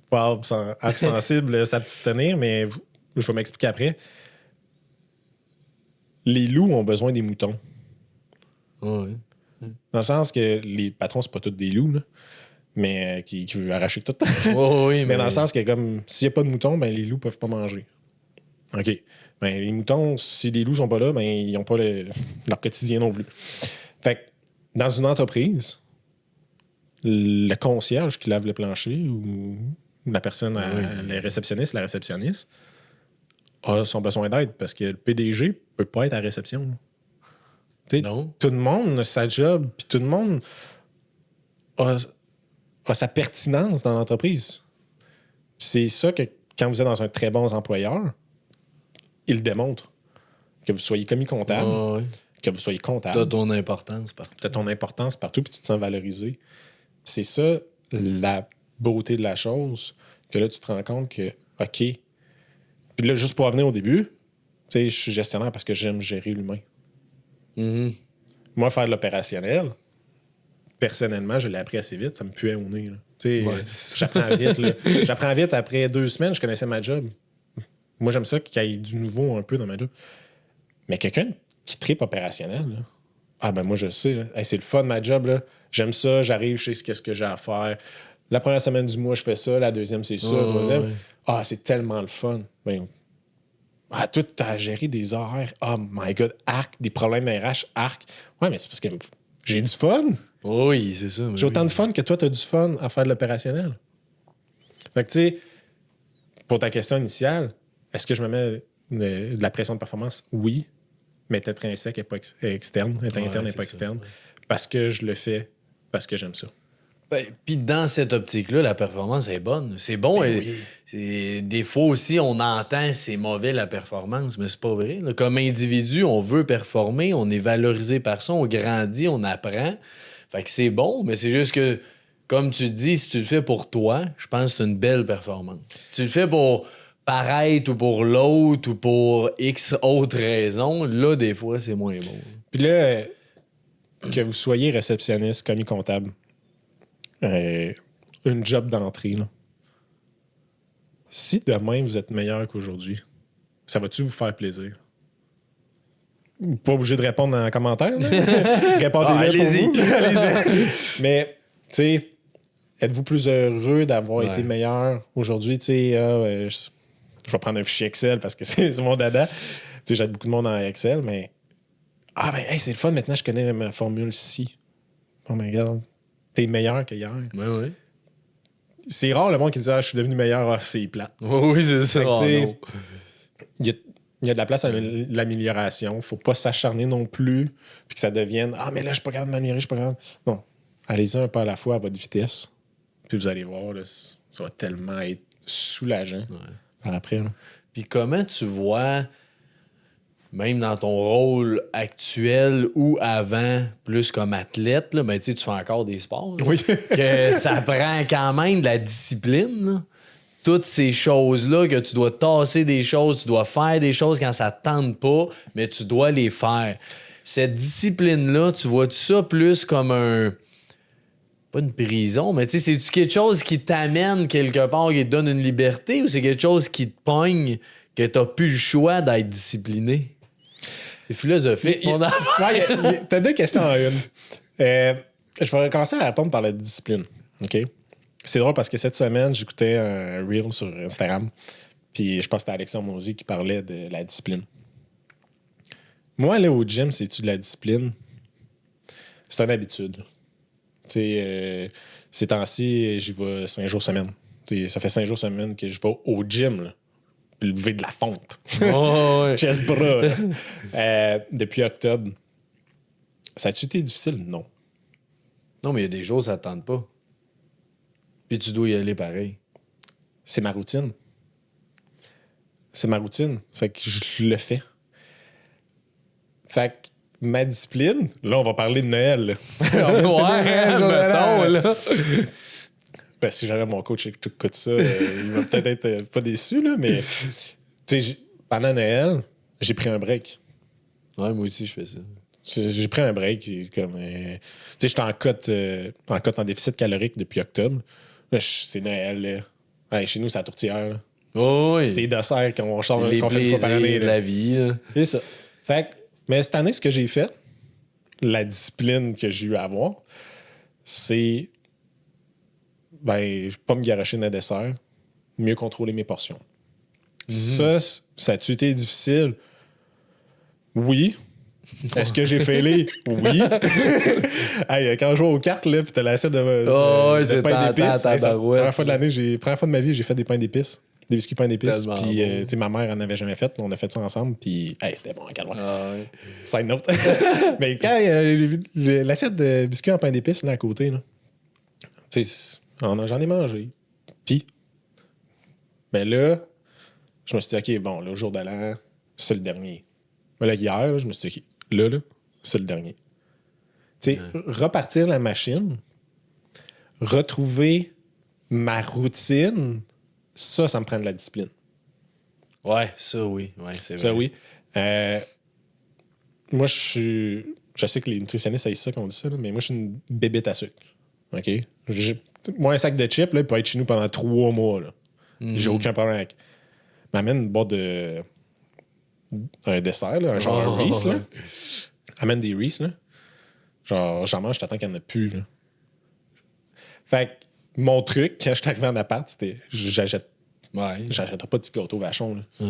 [SPEAKER 2] Pas sensible, ça peut se tenir, mais je vais m'expliquer après. Les loups ont besoin des moutons.
[SPEAKER 1] Oui.
[SPEAKER 2] Dans le sens que les patrons, c'est pas tous des loups, là, mais qui veulent arracher tout.
[SPEAKER 1] Oui,
[SPEAKER 2] Mais dans le sens que comme s'il n'y a pas de moutons, ben, les loups peuvent pas manger. OK. Ben, les moutons, si les loups sont pas là, ben, ils n'ont pas leur quotidien non plus. Fait que dans une entreprise, le concierge qui lave le plancher ou la personne, le réceptionniste, la réceptionniste, a son besoin d'aide parce que le PDG peut pas être à la réception.
[SPEAKER 1] Non.
[SPEAKER 2] Tout le monde a sa job, puis tout le monde a sa pertinence dans l'entreprise. C'est ça que quand vous êtes dans un très bon employeur, il le démontre. Que vous soyez commis comptable, que vous soyez comptable.
[SPEAKER 1] T'as ton importance partout.
[SPEAKER 2] T'as ton importance partout, puis tu te sens valorisé. C'est ça, la beauté de la chose, que là, tu te rends compte que, OK. Puis là, juste pour revenir au début, tu sais, je suis gestionnaire parce que j'aime gérer l'humain.
[SPEAKER 1] Mm-hmm.
[SPEAKER 2] Moi, faire de l'opérationnel, personnellement, je l'ai appris assez vite. Ça me puait au nez. J'apprends vite. Là. J'apprends vite. Après 2 semaines, je connaissais ma job. Moi, j'aime ça qu'il y ait du nouveau un peu dans ma job. Mais quelqu'un qui tripe opérationnel, là, ah ben moi, je sais. Là. Hey, c'est le fun, ma job. Là. J'aime ça. J'arrive, je sais qu'est-ce que j'ai à faire. La première semaine du mois, je fais ça. La deuxième, c'est ça. La troisième, ah, c'est tellement le fun. Ben, toi, tu as géré des horaires. Oh my God, arc, des problèmes RH, arc. Ouais, mais c'est parce que j'ai du fun.
[SPEAKER 1] Oui, c'est ça.
[SPEAKER 2] J'ai autant de fun que toi, tu as du fun à faire de l'opérationnel. Fait que, tu sais, pour ta question initiale, est-ce que je me mets de la pression de performance? Oui, mais être intrinsèque et pas externe, être interne et pas externe. Parce que je le fais, parce que j'aime ça.
[SPEAKER 1] Ben, puis dans cette optique-là, la performance est bonne. C'est bon. Des fois aussi, on entend c'est mauvais la performance, mais c'est pas vrai. Là, comme individu, on veut performer, on est valorisé par ça, on grandit, on apprend. Fait que c'est bon, mais c'est juste que, comme tu dis, si tu le fais pour toi, je pense que c'est une belle performance. Si tu le fais pour paraître ou pour l'autre ou pour X autres raisons, là, des fois, c'est moins bon.
[SPEAKER 2] Puis là, que vous soyez réceptionniste, commis comptable, une job d'entrée, là. Si demain vous êtes meilleur qu'aujourd'hui, ça va-tu vous faire plaisir? Pas obligé de répondre en commentaire. Répondez-le
[SPEAKER 1] allez-y.
[SPEAKER 2] pour vous. Allez-y. Mais, tu sais, êtes-vous plus heureux d'avoir été meilleur aujourd'hui? Tu sais, je vais prendre un fichier Excel parce que c'est mon dada. Tu sais, j'aide beaucoup de monde en Excel, mais c'est le fun. Maintenant, je connais ma formule ci. Oh my God. T'es meilleur qu'hier.
[SPEAKER 1] Oui.
[SPEAKER 2] C'est rare le monde qui dit je suis devenu meilleur, c'est plate.
[SPEAKER 1] Oui, c'est ça.
[SPEAKER 2] Il y a de la place à l'amélioration. Faut pas s'acharner non plus, puis que ça devienne mais là, je suis pas capable de m'améliorer, je suis pas capable. Non. Allez-y un pas à la fois à votre vitesse, puis vous allez voir, là, ça va tellement être soulageant par après. Là.
[SPEAKER 1] Puis comment tu vois, même dans ton rôle actuel ou avant, plus comme athlète, là, ben, tu fais encore des sports. Là,
[SPEAKER 2] oui.
[SPEAKER 1] que ça prend quand même de la discipline. Là. Toutes ces choses-là, que tu dois tasser des choses, tu dois faire des choses quand ça ne te tente pas, mais tu dois les faire. Cette discipline-là, tu vois ça plus comme un... pas une prison, mais tu sais, c'est-tu quelque chose qui t'amène quelque part, qui te donne une liberté, ou c'est quelque chose qui te pogne, que t'as plus le choix d'être discipliné? C'est philosophique, mon enfant.
[SPEAKER 2] T'as deux questions en une. Je vais commencer à répondre par la discipline. OK? C'est drôle parce que cette semaine, j'écoutais un reel sur Instagram. Puis je pense que c'était Alexandre Mosey qui parlait de la discipline. Moi, aller au gym, c'est-tu de la discipline? C'est une habitude. Ces temps-ci, j'y vais 5 jours semaine. Ça fait 5 jours semaine que je vais au gym, là, puis lever de la fonte.
[SPEAKER 1] Oh, ouais.
[SPEAKER 2] Chest bras. Depuis octobre. Ça a-tu été difficile? Non.
[SPEAKER 1] Non, mais il y a des jours, ça te tente pas. Puis tu dois y aller pareil.
[SPEAKER 2] C'est ma routine. C'est ma routine. Fait que je le fais. Fait que ma discipline, là, on va parler de Noël. Là.
[SPEAKER 1] Mettons, là.
[SPEAKER 2] Ben, si j'avais mon coach qui écoute ça, il va peut-être être pas déçu, là, mais pendant Noël, j'ai pris un break.
[SPEAKER 1] Ouais, moi aussi, je fais ça.
[SPEAKER 2] J'ai pris un break. Comme, j'étais en cote en déficit calorique depuis octobre. Là, c'est Noël. Là. Ouais, chez nous, c'est la tourtière. Là.
[SPEAKER 1] Oh, oui.
[SPEAKER 2] C'est les desserts qu'on
[SPEAKER 1] C'est les
[SPEAKER 2] fait une fois par année.
[SPEAKER 1] plaisirs de
[SPEAKER 2] Là.
[SPEAKER 1] la vie. Là.
[SPEAKER 2] C'est ça. Fait que, mais cette année, ce que j'ai fait, la discipline que j'ai eu à avoir, c'est pas me garocher dans le dessert, mieux contrôler mes portions. Ça a-tu été difficile? Oui. Est-ce que j'ai failé? Oui. Hey, quand je joue aux cartes, là, puis t'as l'assiette de pain d'épices, la première fois de ma vie, j'ai fait des pains d'épices. Des biscuits pain d'épices. Puis, ma mère en avait jamais fait. On a fait ça ensemble. Puis, c'était bon, calme.
[SPEAKER 1] Ouais.
[SPEAKER 2] Side note. Mais quand j'ai vu l'assiette de biscuits en pain d'épices, là, à côté, là, j'en ai mangé. Puis, là, je me suis dit, OK, bon, le jour de l'an, c'est le dernier. Mais là, hier, là, je me suis dit, OK, là, c'est le dernier. Repartir la machine, retrouver ma routine, ça me prend de la discipline.
[SPEAKER 1] Ouais, ça oui. Ouais, c'est vrai.
[SPEAKER 2] Ça oui. Moi, je sais que les nutritionnistes savent ça quand on dit ça, là, mais moi, je suis une bébête à sucre. OK? Moi, un sac de chips, là, il peut être chez nous pendant 3 mois. Là. J'ai aucun problème avec. M'amène une boîte de. Un dessert, là, un genre un Reese. Là. Amène des Reese. Là. Genre, j'en mange, t'attends qu'il n'y en a plus. Là. Fait que mon truc, quand je suis arrivé en appart, c'était j'achèterais pas de petits gâteaux vachons. Là.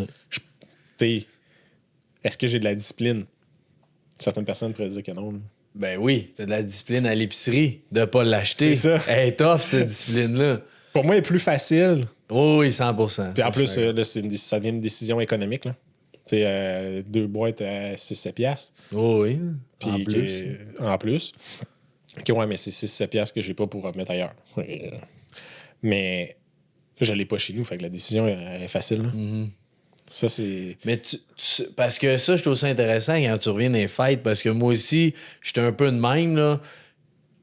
[SPEAKER 2] Est-ce que j'ai de la discipline? Certaines personnes pourraient dire que non. Là.
[SPEAKER 1] Ben oui, t'as de la discipline à l'épicerie de pas l'acheter.
[SPEAKER 2] C'est ça.
[SPEAKER 1] Elle est tough, cette discipline-là.
[SPEAKER 2] Pour moi, elle est plus facile.
[SPEAKER 1] Oh, oui, 100%.
[SPEAKER 2] Puis en plus, là, ça devient une décision économique. Là. 2 boîtes à 6-7 piastres.
[SPEAKER 1] Oh, oui.
[SPEAKER 2] Puis en plus. OK, ouais, mais c'est 6-7 piastres que j'ai pas pour mettre ailleurs. Mais je l'ai pas chez nous, fait que la décision est facile. Là.
[SPEAKER 1] Mm-hmm.
[SPEAKER 2] Ça, c'est...
[SPEAKER 1] Mais parce que ça, je trouve ça intéressant quand tu reviens des fêtes, parce que moi aussi, j'étais un peu de même, là.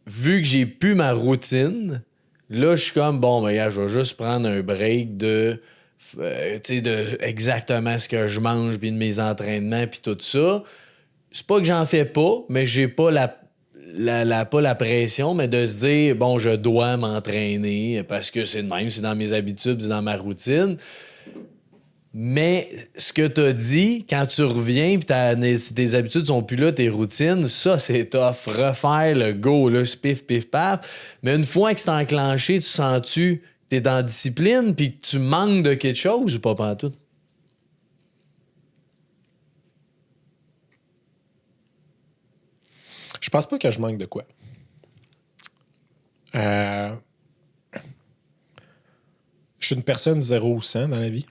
[SPEAKER 1] Vu que j'ai plus ma routine, là, je suis comme, bon, ben, regarde, je vais juste prendre un break de exactement ce que je mange, puis de mes entraînements, puis tout ça. C'est pas que j'en fais pas, mais j'ai pas pas la pression, mais de se dire, bon, je dois m'entraîner parce que c'est de même, c'est dans mes habitudes, c'est dans ma routine. Mais ce que tu as dit, quand tu reviens puis tes habitudes sont plus là, tes routines, ça, c'est tough. Refaire le go, là, pif, pif, paf. Mais une fois que c'est enclenché, tu sens-tu que t'es en discipline puis que tu manques de quelque chose ou pas pantoute?
[SPEAKER 2] Je pense pas que je manque de quoi. Je suis une personne 0 ou 100 dans la vie.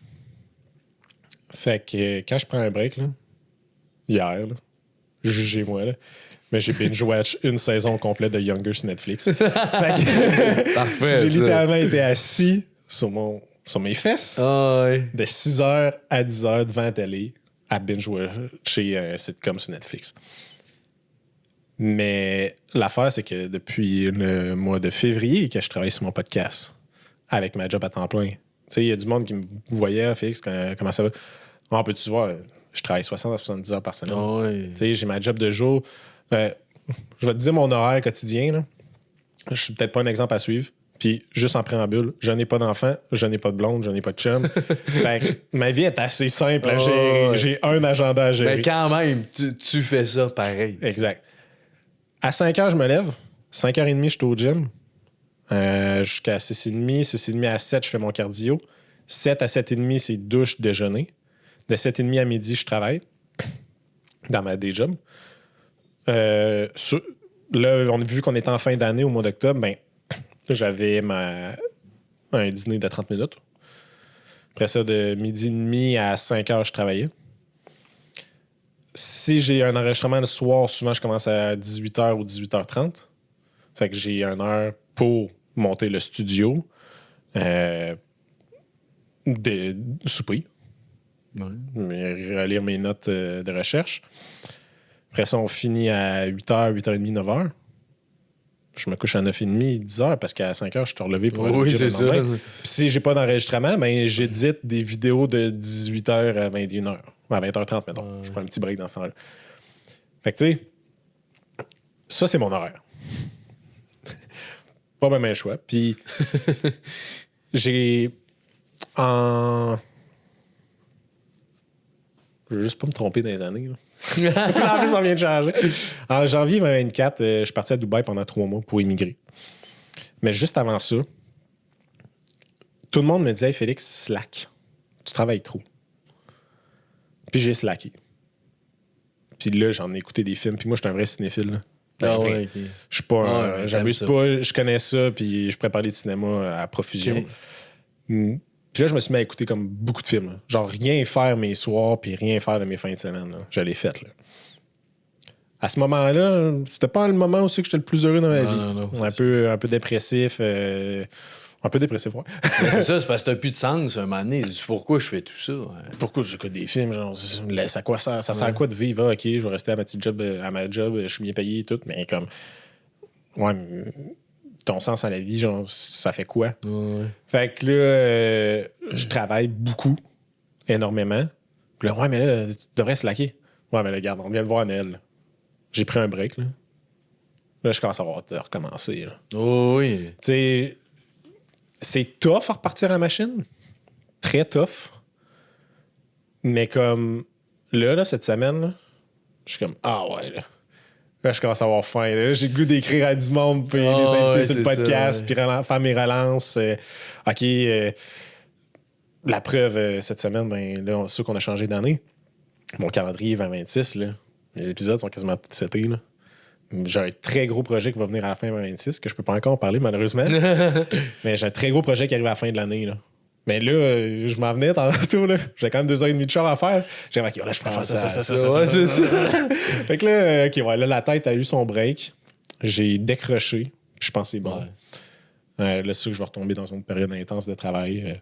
[SPEAKER 2] Fait que quand je prends un break, là, hier, là, jugez-moi, là, mais j'ai binge-watch une saison complète de Younger sur Netflix. Fait que
[SPEAKER 1] Parfait,
[SPEAKER 2] j'ai littéralement été assis sur mes fesses de 6h à 10h devant la télé à binge-watcher un sitcom sur Netflix. Mais l'affaire, c'est que depuis le mois de février que je travaille sur mon podcast avec ma job à temps plein. Tu sais, il y a du monde qui me voyait, Félix, comment ça va? On peut-tu voir, je travaille 60 à 70 heures par semaine. Tu sais, j'ai ma job de jour. Je vais te dire mon horaire quotidien. Là. Je suis peut-être pas un exemple à suivre. Puis, juste en préambule, je n'ai pas d'enfant, je n'ai pas de blonde, je n'ai pas de chum. Fait que ma vie est assez simple à gérer.
[SPEAKER 1] Ouais.
[SPEAKER 2] J'ai un agenda à gérer.
[SPEAKER 1] Mais quand même, tu fais ça pareil.
[SPEAKER 2] Exact. À 5 heures, je me lève. 5h30, je suis au gym. Jusqu'à 6h30. 6h30 à 7, je fais mon cardio. 7 à 7h30, c'est douche, déjeuner. De 7h30 à midi, je travaille dans ma day job. Là, on a vu qu'on était en fin d'année, au mois d'octobre. Ben, j'avais un dîner de 30 minutes. Après ça, de midi et demi à 5 heures, je travaillais. Si j'ai un enregistrement le soir, souvent, je commence à 18h ou 18h30. Fait que j'ai 1 heure pour monter le studio, souper, relire mes notes de recherche. Après ça, on finit à 8h, 8h30, 9h. Je me couche à 9h30, 10h parce qu'à 5h, je suis relevé pour aller au gym
[SPEAKER 1] c'est
[SPEAKER 2] le
[SPEAKER 1] ça.
[SPEAKER 2] lendemain. Puis si j'ai pas d'enregistrement, ben j'édite des vidéos de 18h à 21h. À 20h30, mettons. Je prends un petit break dans ce temps-là. Fait que tu sais, ça, c'est mon horaire. Pas même un choix. Puis j'ai en... Je veux juste pas me tromper dans les années, là. En plus, ça vient de changer. En janvier 2024, je suis parti à Dubaï pendant 3 mois pour immigrer. Mais juste avant ça, tout le monde me disait « Hey Félix, slack. Tu travailles trop. » Puis j'ai slacké. Puis là, j'en ai écouté des films. Puis moi, je suis un vrai cinéphile.
[SPEAKER 1] Ah ouais, okay.
[SPEAKER 2] Je suis pas...
[SPEAKER 1] Ouais,
[SPEAKER 2] j'abuse pas. Je connais ça, puis je pourrais parler de cinéma à profusion.
[SPEAKER 1] Okay.
[SPEAKER 2] Puis là, je me suis mis à écouter comme beaucoup de films. Là. Genre rien faire mes soirs, puis rien faire de mes fins de semaine. Là. Je l'ai fait. Là. À ce moment-là, c'était pas le moment aussi que j'étais le plus heureux dans ma vie.
[SPEAKER 1] Non,
[SPEAKER 2] un peu dépressif. Un peu dépressif, ouais.
[SPEAKER 1] C'est ça, c'est parce que t'as plus de sens un moment donné. Pourquoi je fais tout ça?
[SPEAKER 2] Pourquoi j'écoute des films? Genre, ça sert à quoi de vivre? Ah, OK, je vais rester à ma petite job, je suis bien payé et tout, mais comme... Ouais, ton sens à la vie, genre, ça fait quoi?
[SPEAKER 1] Ouais.
[SPEAKER 2] Fait que là, je travaille beaucoup, énormément. Puis là, ouais, mais là, tu devrais slacker. Ouais, mais là, regarde, on vient de voir Noël. J'ai pris un break, là. Là, je commence à recommencer, là.
[SPEAKER 1] Oh oui.
[SPEAKER 2] Tu sais, c'est tough à repartir à la machine. Très tough. Mais comme, là cette semaine, là, je suis comme, ah ouais, là. Là, je commence à avoir faim. Là. J'ai le goût d'écrire à du monde, puis les inviter sur le podcast, puis faire mes relances. OK, la preuve, cette semaine, ben là, c'est sûr qu'on a changé d'année. Mon calendrier 2026, là, les épisodes sont quasiment tous setés. Là. J'ai un très gros projet qui va venir à la fin 2026, que je peux pas encore en parler, malheureusement. Mais j'ai un très gros projet qui arrive à la fin de l'année. Là. Mais là, je m'en venais tantôt, là. J'ai quand même 2h30 de char à faire. J'ai dit, OK, là, je préfère ça.
[SPEAKER 1] Ouais, c'est ça.
[SPEAKER 2] Fait que là, OK, ouais, là, la tête a eu son break. J'ai décroché. Je pense que c'est bon.
[SPEAKER 1] Ouais.
[SPEAKER 2] Là, c'est sûr que je vais retomber dans une période intense de travail.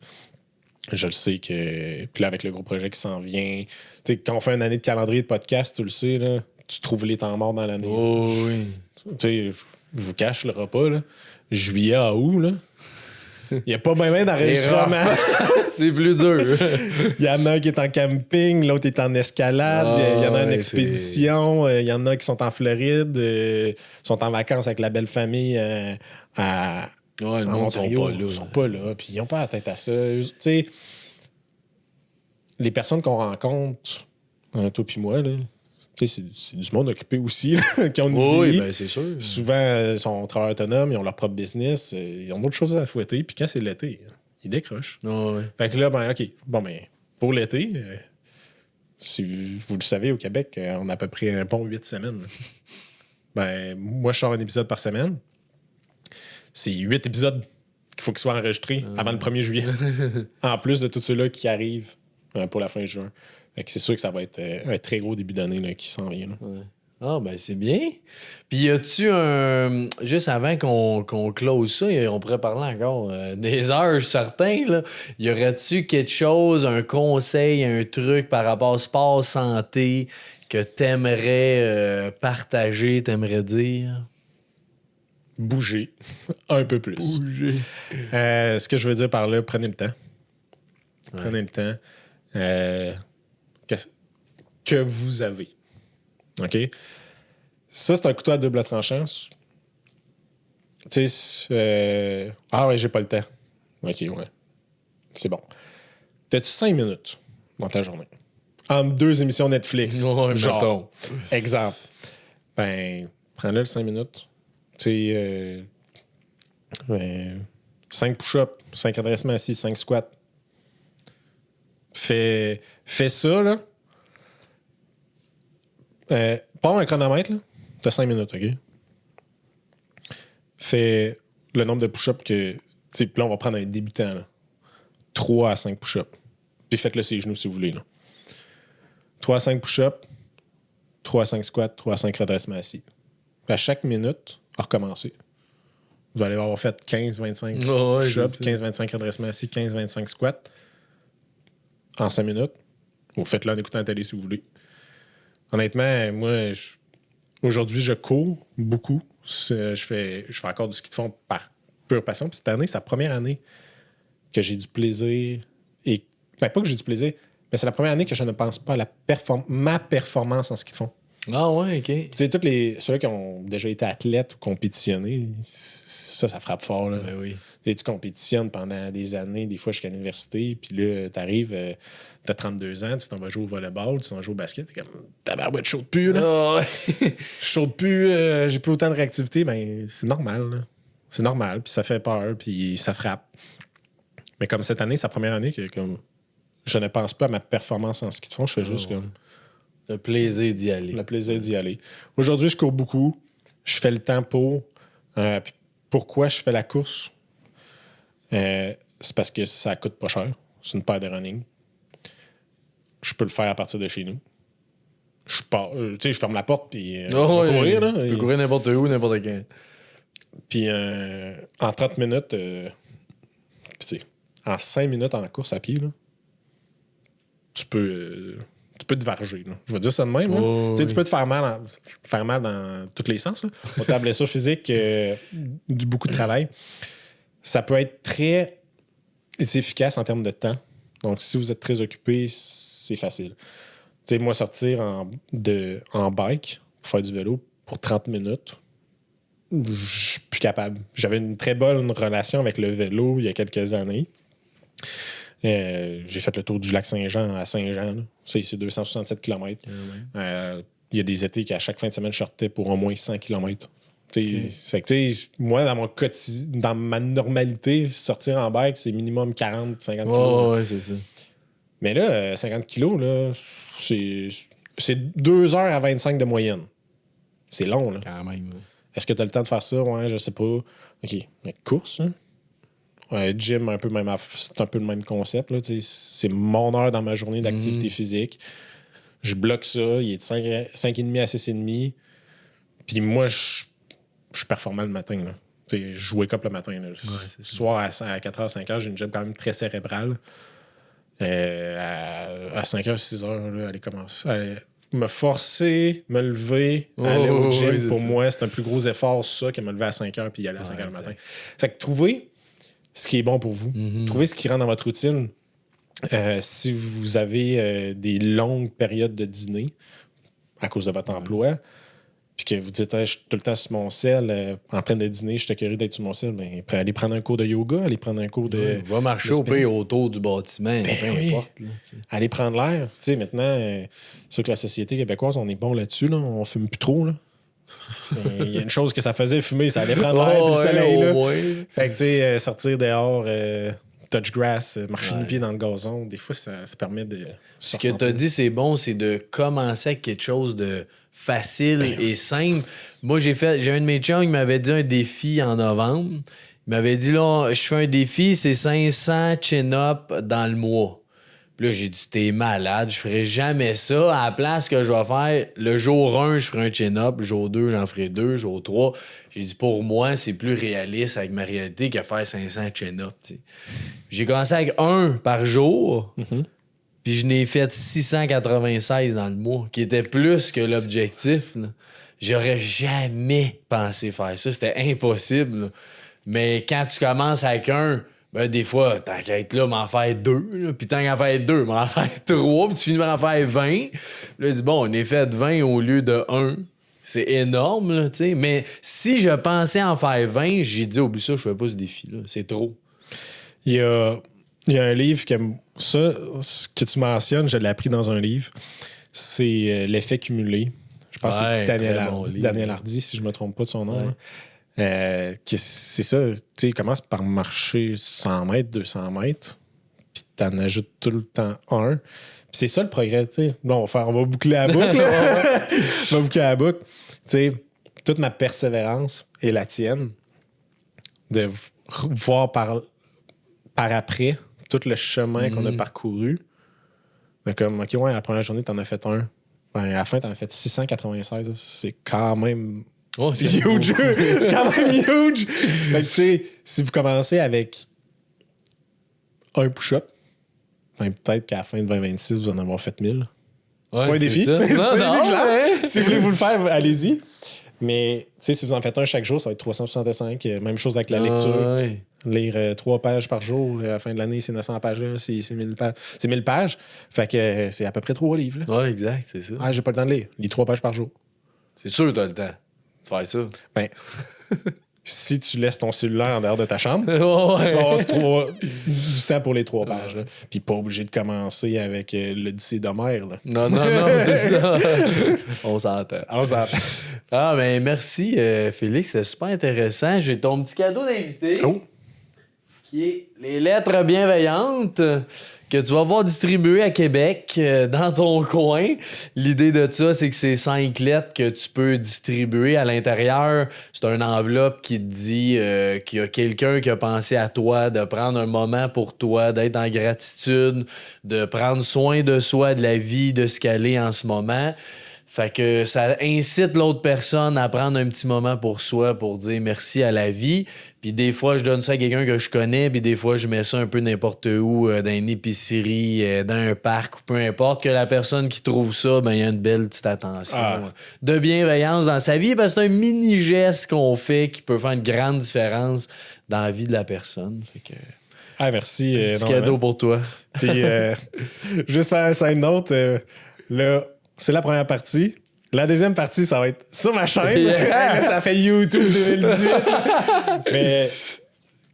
[SPEAKER 2] Je le sais que... Puis là, avec le gros projet qui s'en vient... Tu sais, quand on fait une année de calendrier de podcast, tu le sais, là, tu trouves les temps morts dans l'année.
[SPEAKER 1] Oh oui.
[SPEAKER 2] Tu sais, je vous cache le repas, là. Juillet à août, là. Il n'y a pas bien d'enregistrement.
[SPEAKER 1] C'est plus dur.
[SPEAKER 2] Il y en a un qui est en camping, l'autre est en escalade, il y en a une expédition, il y en a qui sont en Floride, sont en vacances avec la belle famille à
[SPEAKER 1] Ouais, le monde sont pas là.
[SPEAKER 2] Ils sont pas là, puis ils n'ont pas la tête à ça. Tu sais, les personnes qu'on rencontre, toi puis moi, là, c'est du monde occupé aussi, là, qui ont une vie.
[SPEAKER 1] Oui, ben c'est sûr.
[SPEAKER 2] Souvent, ils sont travailleurs autonomes, ils ont leur propre business, ils ont d'autres choses à fouetter, puis quand c'est l'été, ils décrochent.
[SPEAKER 1] Oh, ouais.
[SPEAKER 2] Fait que là, ben, OK, bon, ben, pour l'été, si vous le savez, au Québec, on a à peu près un bon 8 semaines. Ben, moi, je sors un épisode par semaine. C'est 8 épisodes qu'il faut qu'ils soient enregistrés avant le 1er juillet. En plus de tous ceux-là qui arrivent pour la fin juin. Fait que c'est sûr que ça va être un très gros début d'année là, qui s'en vient. Là.
[SPEAKER 1] Ouais. Ah, ben c'est bien. Puis y a-tu un... Juste avant qu'on close ça, on pourrait parler encore des heures, certains, là. Y aurait-tu quelque chose, un conseil, un truc par rapport au sport, santé, que t'aimerais partager, t'aimerais dire?
[SPEAKER 2] Bouger un peu plus.
[SPEAKER 1] Bouger.
[SPEAKER 2] Ce que je veux dire par là, prenez le temps.
[SPEAKER 1] Ouais.
[SPEAKER 2] Prenez le temps que vous avez. OK? Ça, c'est un couteau à double tranchant. Tu sais, ah ouais, j'ai pas le temps. OK, ouais. C'est bon. T'as-tu 5 minutes dans ta journée? Entre 2 émissions Netflix.
[SPEAKER 1] Ouais,
[SPEAKER 2] genre,
[SPEAKER 1] mettons.
[SPEAKER 2] exemple. Ben, prends-le le 5 minutes. Tu sais, 5 push-ups, 5 redressements assis, 5 squats. Fais ça, là. Prends un chronomètre, là. T'as 5 minutes, OK? Fais le nombre de push-ups que... Tu sais, puis là, on va prendre un débutant, là. 3 à 5 push-ups. Puis faites-le ses genoux si vous voulez, là. 3 à 5 push-ups, 3 à 5 squats, 3 à 5 redressements assis. Puis à chaque minute, recommencer. Vous allez avoir fait 15-25 push-ups, 15-25 redressements assis, 15-25 squats en 5 minutes. Ou faites-le en écoutant la télé si vous voulez. Honnêtement, moi, aujourd'hui, je cours beaucoup. Je fais encore du ski de fond par pure passion. Puis cette année, c'est la première année que j'ai du plaisir. Et ben, pas que j'ai du plaisir, mais c'est la première année que je ne pense pas à ma performance en ski de fond.
[SPEAKER 1] Ah ouais, OK.
[SPEAKER 2] Tu sais, ceux-là qui ont déjà été athlètes ou compétitionné, ça frappe fort. Là.
[SPEAKER 1] Ben oui.
[SPEAKER 2] Tu compétitionnes pendant des années, des fois jusqu'à l'université, puis là, t'arrives, t'as 32 ans, tu t'en vas jouer au volleyball, tu t'en vas jouer au basket, t'es comme, tabarouette, chaud de pu, là.
[SPEAKER 1] Ah ouais.
[SPEAKER 2] Chaud de pu, j'ai plus autant de réactivité, ben c'est normal, là. C'est normal, puis ça fait peur, puis ça frappe. Mais comme cette année, c'est la première année que comme, je ne pense pas à ma performance en ski de fond, je fais juste comme...
[SPEAKER 1] Le plaisir d'y aller.
[SPEAKER 2] Le plaisir d'y aller. Aujourd'hui, je cours beaucoup. Je fais le temps pour. Puis pourquoi je fais la course? C'est parce que ça coûte pas cher. C'est une paire de running. Je peux le faire à partir de chez nous. Je pars, tu sais, je ferme la porte, puis on va courir, là.
[SPEAKER 1] Tu peux courir n'importe où, n'importe quand.
[SPEAKER 2] Puis en 30 minutes, puis tu sais, en 5 minutes en course à pied, là, tu peux te varger. Là. Je vais dire ça de même.
[SPEAKER 1] Oh,
[SPEAKER 2] tu peux te faire mal dans tous les sens. Là. Autant ta blessure physique, beaucoup de travail. Ça peut être très efficace en termes de temps. Donc, si vous êtes très occupé, c'est facile. Tu sais, moi, sortir en bike pour faire du vélo pour 30 minutes, je suis plus capable. J'avais une très bonne relation avec le vélo il y a quelques années. J'ai fait le tour du lac Saint-Jean à Saint-Jean. C'est 267 km. Il y a des étés qu'à chaque fin de semaine, je sortais pour au moins 100 km. Fait que, moi, dans ma normalité, sortir en bike, c'est minimum 40-50 kg.
[SPEAKER 1] Ouais, c'est ça.
[SPEAKER 2] Mais là, 50 kg, là, c'est 2h25 de moyenne. C'est long, là.
[SPEAKER 1] Quand même.
[SPEAKER 2] Est-ce que tu as le temps de faire ça? Ouais, je sais pas. OK. Mais course, hein? Gym, c'est un peu le même concept. Là, c'est mon heure dans ma journée d'activité physique. Je bloque ça. Il est de 5h30 à 6h30. Puis moi, je suis performant le matin. Là. Je wake up le matin. Là. Soir à 4h, 5h, j'ai une job quand même très cérébrale. À 5h, 6h, là, aller commencer. Me forcer, me lever, aller au gym, pour moi, c'est un plus gros effort, ça, que me lever à 5h puis y aller à 5h le matin. Fait que trouver ce qui est bon pour vous. Trouvez ce qui rentre dans votre routine. Si vous avez des longues périodes de dîner à cause de votre emploi, puis que vous dites, je suis tout le temps sur mon sel, en train de dîner, je suis curieux d'être sur mon sel, ben, allez prendre un cours de yoga, allez prendre un cours de...
[SPEAKER 1] Va marcher au pire autour du bâtiment, peu importe. Là,
[SPEAKER 2] allez prendre l'air. Maintenant, c'est sûr que la société québécoise, on est bon là-dessus. Là. On fume plus trop. Là. Il y a une chose que ça faisait fumer, ça allait prendre l'air, puis le soleil. Là. Fait que, tu sais, sortir dehors, touch grass, marcher du pied dans le gazon, des fois, ça permet de.
[SPEAKER 1] Ce que tu as dit, c'est bon, c'est de commencer avec quelque chose de facile et simple. Moi, j'ai un de mes chums qui m'avait dit un défi en novembre. Il m'avait dit, là, je fais un défi, c'est 500 chin-up dans le mois. Puis là, j'ai dit, t'es malade, je ferai jamais ça. À la place que je vais faire, le jour 1, je ferai un chin-up, le jour 2, j'en ferai 2, le jour 3. J'ai dit, pour moi, c'est plus réaliste avec ma réalité que faire 500 chin-up. J'ai commencé avec 1 par jour, puis je n'ai fait 696 dans le mois, qui était plus que l'objectif. Là. J'aurais jamais pensé faire ça. C'était impossible. Là. Mais quand tu commences avec 1... Ben, des fois, tant qu'à être là, m'en faire 2. Puis tant qu'à faire 2, m'en faire 3. Puis tu finis par en faire 20. Là, dis bon, on est fait 20 au lieu de 1. C'est énorme, là, tu sais. Mais si je pensais en faire 20, j'ai dit, oublie ça, je fais pas ce défi-là. C'est trop.
[SPEAKER 2] Il y a un livre que ça, ce que tu mentionnes, je l'ai appris dans un livre. C'est L'effet cumulé. Je pense que c'est Daniel Hardy, si je ne me trompe pas de son nom.
[SPEAKER 1] Ouais.
[SPEAKER 2] C'est ça, tu sais, il commence par marcher 100 mètres, 200 mètres, puis tu en ajoutes tout le temps un. Puis c'est ça le progrès, tu sais. Bon, on va boucler la boucle. On va boucler la boucle. Tu sais, toute ma persévérance et la tienne, de voir par après tout le chemin qu'on a parcouru. Mais comme, OK, ouais, la première journée, tu en as fait un. Ben, à la fin, tu en as fait 696. C'est quand même huge. C'est quand même huge. Fait que, tu sais, si vous commencez avec un push-up, ben, peut-être qu'à la fin de 2026, vous en avez fait 1000. C'est pas un défi. C'est pas un défi classe. Si vous voulez vous le faire, allez-y. Mais, tu sais, si vous en faites un chaque jour, ça va être 365. Même chose avec la lecture. Lire 3 pages par jour. À la fin de l'année, c'est 900 pages. C'est 1000 pages. C'est 1000 pages. Fait que c'est à peu près 3 livres.
[SPEAKER 1] Oui, exact, c'est ça.
[SPEAKER 2] Ah, j'ai pas le temps de lire. Lis 3 pages par jour.
[SPEAKER 1] C'est sûr que t'as le temps de faire ça.
[SPEAKER 2] Ben, si tu laisses ton cellulaire en dehors de ta chambre,
[SPEAKER 1] Ouais.
[SPEAKER 2] tu vas avoir du temps pour les 3 pages. Là. Puis pas obligé de commencer avec l'Odyssée d'Homère. Là.
[SPEAKER 1] Non, c'est ça. On s'entend.
[SPEAKER 2] On s'entend.
[SPEAKER 1] Ah, ben merci, Félix. C'était super intéressant. J'ai ton petit cadeau d'invité.
[SPEAKER 2] Oh!
[SPEAKER 1] Qui est les lettres bienveillantes que tu vas voir distribuer à Québec, dans ton coin. L'idée de ça, c'est que c'est 5 lettres que tu peux distribuer à l'intérieur. C'est une enveloppe qui te dit qu'il y a quelqu'un qui a pensé à toi, de prendre un moment pour toi, d'être en gratitude, de prendre soin de soi, de la vie, de ce qu'elle est en ce moment. Fait que ça incite l'autre personne à prendre un petit moment pour soi, pour dire merci à la vie. Puis des fois, je donne ça à quelqu'un que je connais, puis des fois, je mets ça un peu n'importe où, dans une épicerie, dans un parc, ou peu importe, que la personne qui trouve ça, ben il y a une belle petite attention de bienveillance dans sa vie, parce que c'est un mini-geste qu'on fait qui peut faire une grande différence dans la vie de la personne. Fait que...
[SPEAKER 2] Ah, merci.
[SPEAKER 1] Petit cadeau pour toi.
[SPEAKER 2] Puis, juste faire un side note, là... C'est la première partie. La deuxième partie, ça va être sur ma chaîne. Là, ça fait YouTube 2018. Mais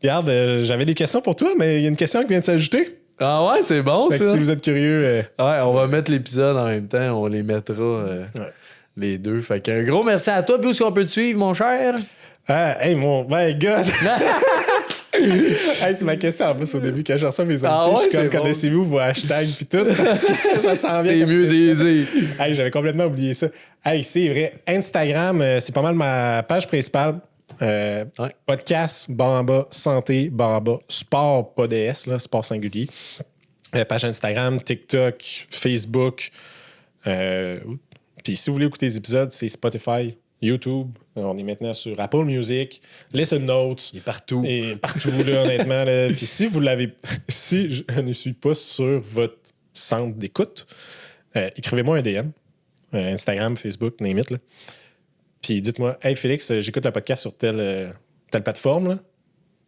[SPEAKER 2] regarde, j'avais des questions pour toi, mais il y a une question qui vient de s'ajouter.
[SPEAKER 1] Ah ouais, c'est bon,
[SPEAKER 2] fait
[SPEAKER 1] ça.
[SPEAKER 2] Que si vous êtes curieux...
[SPEAKER 1] Ouais, on va mettre l'épisode en même temps. On les mettra les deux. Fait qu'un gros merci à toi. Puis où est-ce qu'on peut te suivre, mon cher?
[SPEAKER 2] Ah, hey, mon... My God! Hey, c'est ma question en plus au début quand je reçois mes invités. Je suis comme, connaissez-vous vos hashtags pis tout? Parce que ça s'en vient.
[SPEAKER 1] T'es mieux d'aider.
[SPEAKER 2] Hey, j'avais complètement oublié ça. Hey, c'est vrai. Instagram, c'est pas mal ma page principale. Podcast, Bamba, santé, Bamba, sport, pas DS, là, sport singulier. Page Instagram, TikTok, Facebook. Puis si vous voulez écouter les épisodes, c'est Spotify, YouTube. On est maintenant sur Apple Music, Listen Notes.
[SPEAKER 1] Il est partout.
[SPEAKER 2] Et partout, là, honnêtement. Là. Puis si vous l'avez... Si je ne suis pas sur votre centre d'écoute, écrivez-moi un DM. Instagram, Facebook, name it. Là. Puis dites-moi, hey Félix, j'écoute le podcast sur telle plateforme. Là.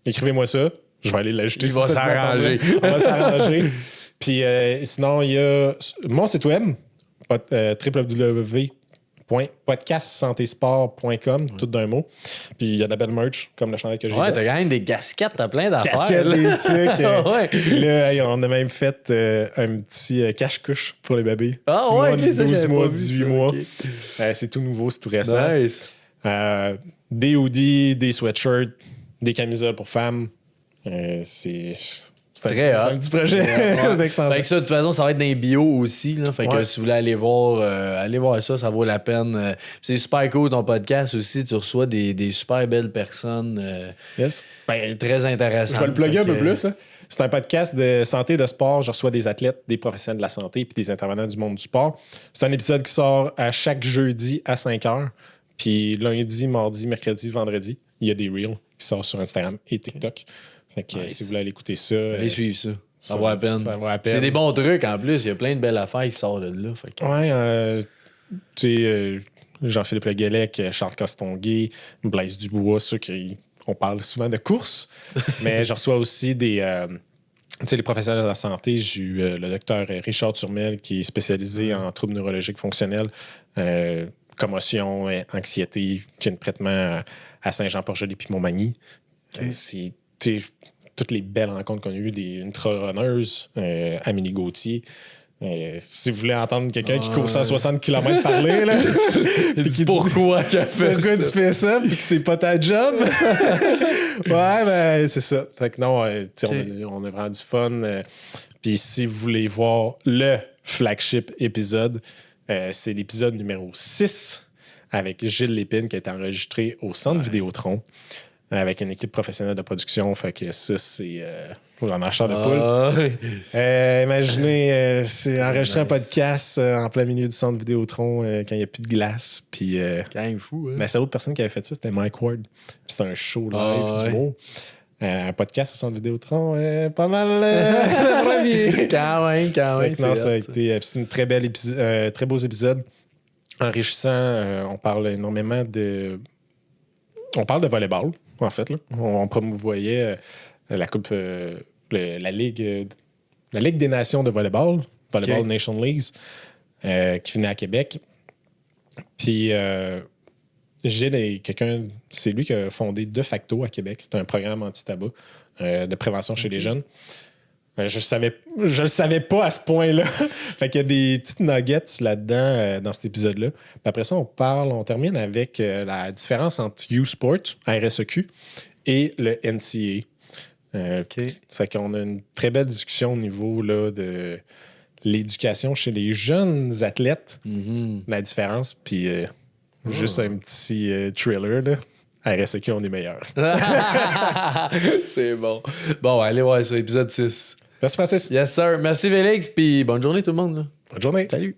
[SPEAKER 2] Écrivez-moi ça. Je vais aller l'ajouter.
[SPEAKER 1] Il va s'arranger.
[SPEAKER 2] On va s'arranger. Puis sinon, il y a mon site web, www.podcastsantésport.com, tout d'un mot. Puis il y a de la belle merch, comme le chandail que j'ai.
[SPEAKER 1] Ouais, t'as quand même des casquettes, t'as plein d'affaires.
[SPEAKER 2] Casquettes, des trucs.
[SPEAKER 1] Ouais.
[SPEAKER 2] Là, hey, on a même fait un petit cache-couche pour les bébés.
[SPEAKER 1] Ah
[SPEAKER 2] 6
[SPEAKER 1] ouais,
[SPEAKER 2] mois,
[SPEAKER 1] ok, ça,
[SPEAKER 2] 12
[SPEAKER 1] j'avais
[SPEAKER 2] mois,
[SPEAKER 1] pas vu
[SPEAKER 2] 18
[SPEAKER 1] ça,
[SPEAKER 2] mois.
[SPEAKER 1] ok.
[SPEAKER 2] C'est tout nouveau, c'est tout récent.
[SPEAKER 1] Nice.
[SPEAKER 2] Des hoodies, des sweatshirts, des camisoles pour femmes. C'est
[SPEAKER 1] très hot.
[SPEAKER 2] un petit projet d'expansion.
[SPEAKER 1] Fait que ça, de toute façon, ça va être dans les bio aussi. Là. Fait que si vous voulez aller voir ça, ça vaut la peine. C'est super cool ton podcast aussi. Tu reçois des super belles personnes.
[SPEAKER 2] Yes.
[SPEAKER 1] Très intéressant.
[SPEAKER 2] Je vais le plugger un peu plus. Hein. C'est un podcast de santé, de sport. Je reçois des athlètes, des professionnels de la santé puis des intervenants du monde du sport. C'est un épisode qui sort à chaque jeudi à 5h. Puis lundi, mardi, mercredi, vendredi, il y a des reels qui sortent sur Instagram et TikTok. Fait que si vous voulez aller écouter ça...
[SPEAKER 1] Allez suivre ça. Ça vaut la peine.
[SPEAKER 2] Ça vaut la peine.
[SPEAKER 1] C'est des bons trucs en plus. Il y a plein de belles affaires qui sortent de là. Fait que...
[SPEAKER 2] Ouais, tu sais, Jean-Philippe Leguellec, Charles Castonguay, Blaise Dubois, ceux qui... On parle souvent de course, mais je reçois aussi des... tu sais, les professionnels de la santé. J'ai eu le docteur Richard Turmel, qui est spécialisé en troubles neurologiques fonctionnels, commotion, anxiété, qui a un traitement à Saint-Jean-Port-Joli puis Montmagny. C'est toutes les belles rencontres qu'on a eues, des ultra-runners, Amélie Gauthier. Si vous voulez entendre quelqu'un qui court 160 km parler, là,
[SPEAKER 1] puis dis pourquoi qu'elle fait
[SPEAKER 2] pourquoi
[SPEAKER 1] ça?
[SPEAKER 2] tu fais ça puis que c'est pas ta job? Ouais, ben c'est ça. Fait que non, on a vraiment du fun. Puis si vous voulez voir le flagship épisode, c'est l'épisode numéro 6 avec Gilles Lépine qui a été enregistré au Centre Vidéotron avec une équipe professionnelle de production. Fait que ça, c'est j'en ai acheté de poule. Imaginez, c'est enregistrer un podcast en plein milieu du Centre Vidéotron quand il n'y a plus de glace. Puis,
[SPEAKER 1] quand même fou, hein?
[SPEAKER 2] Mais c'est l'autre personne qui avait fait ça, c'était Mike Ward. Puis c'était un show live du mot. Un podcast au Centre Vidéotron, pas mal le premier.
[SPEAKER 1] Quand même.
[SPEAKER 2] Non, ça a été c'est une très belle très beau épisode. Enrichissant. On parle énormément de. On parle de volleyball, en fait. Là. On promouvoyait la Coupe. La Ligue des Nations de volleyball, Volleyball Nation Leagues, qui venait à Québec. Puis Gilles est quelqu'un, c'est lui qui a fondé De Facto à Québec. C'est un programme anti-tabac de prévention chez les jeunes. Je le savais pas à ce point-là. Fait qu'il y a des petites nuggets là-dedans dans cet épisode-là. Puis après ça, on termine avec la différence entre U-Sport, RSEQ, et le NCA. Fait qu'on a une très belle discussion au niveau là, de l'éducation chez les jeunes athlètes, la différence, puis juste un petit thriller, là. RSEQ, on est meilleurs.
[SPEAKER 1] C'est bon. Bon, allez voir ça, épisode 6.
[SPEAKER 2] Merci Francis.
[SPEAKER 1] Yes, sir. Merci Félix, puis bonne journée tout le monde. Là.
[SPEAKER 2] Bonne journée.
[SPEAKER 1] Salut.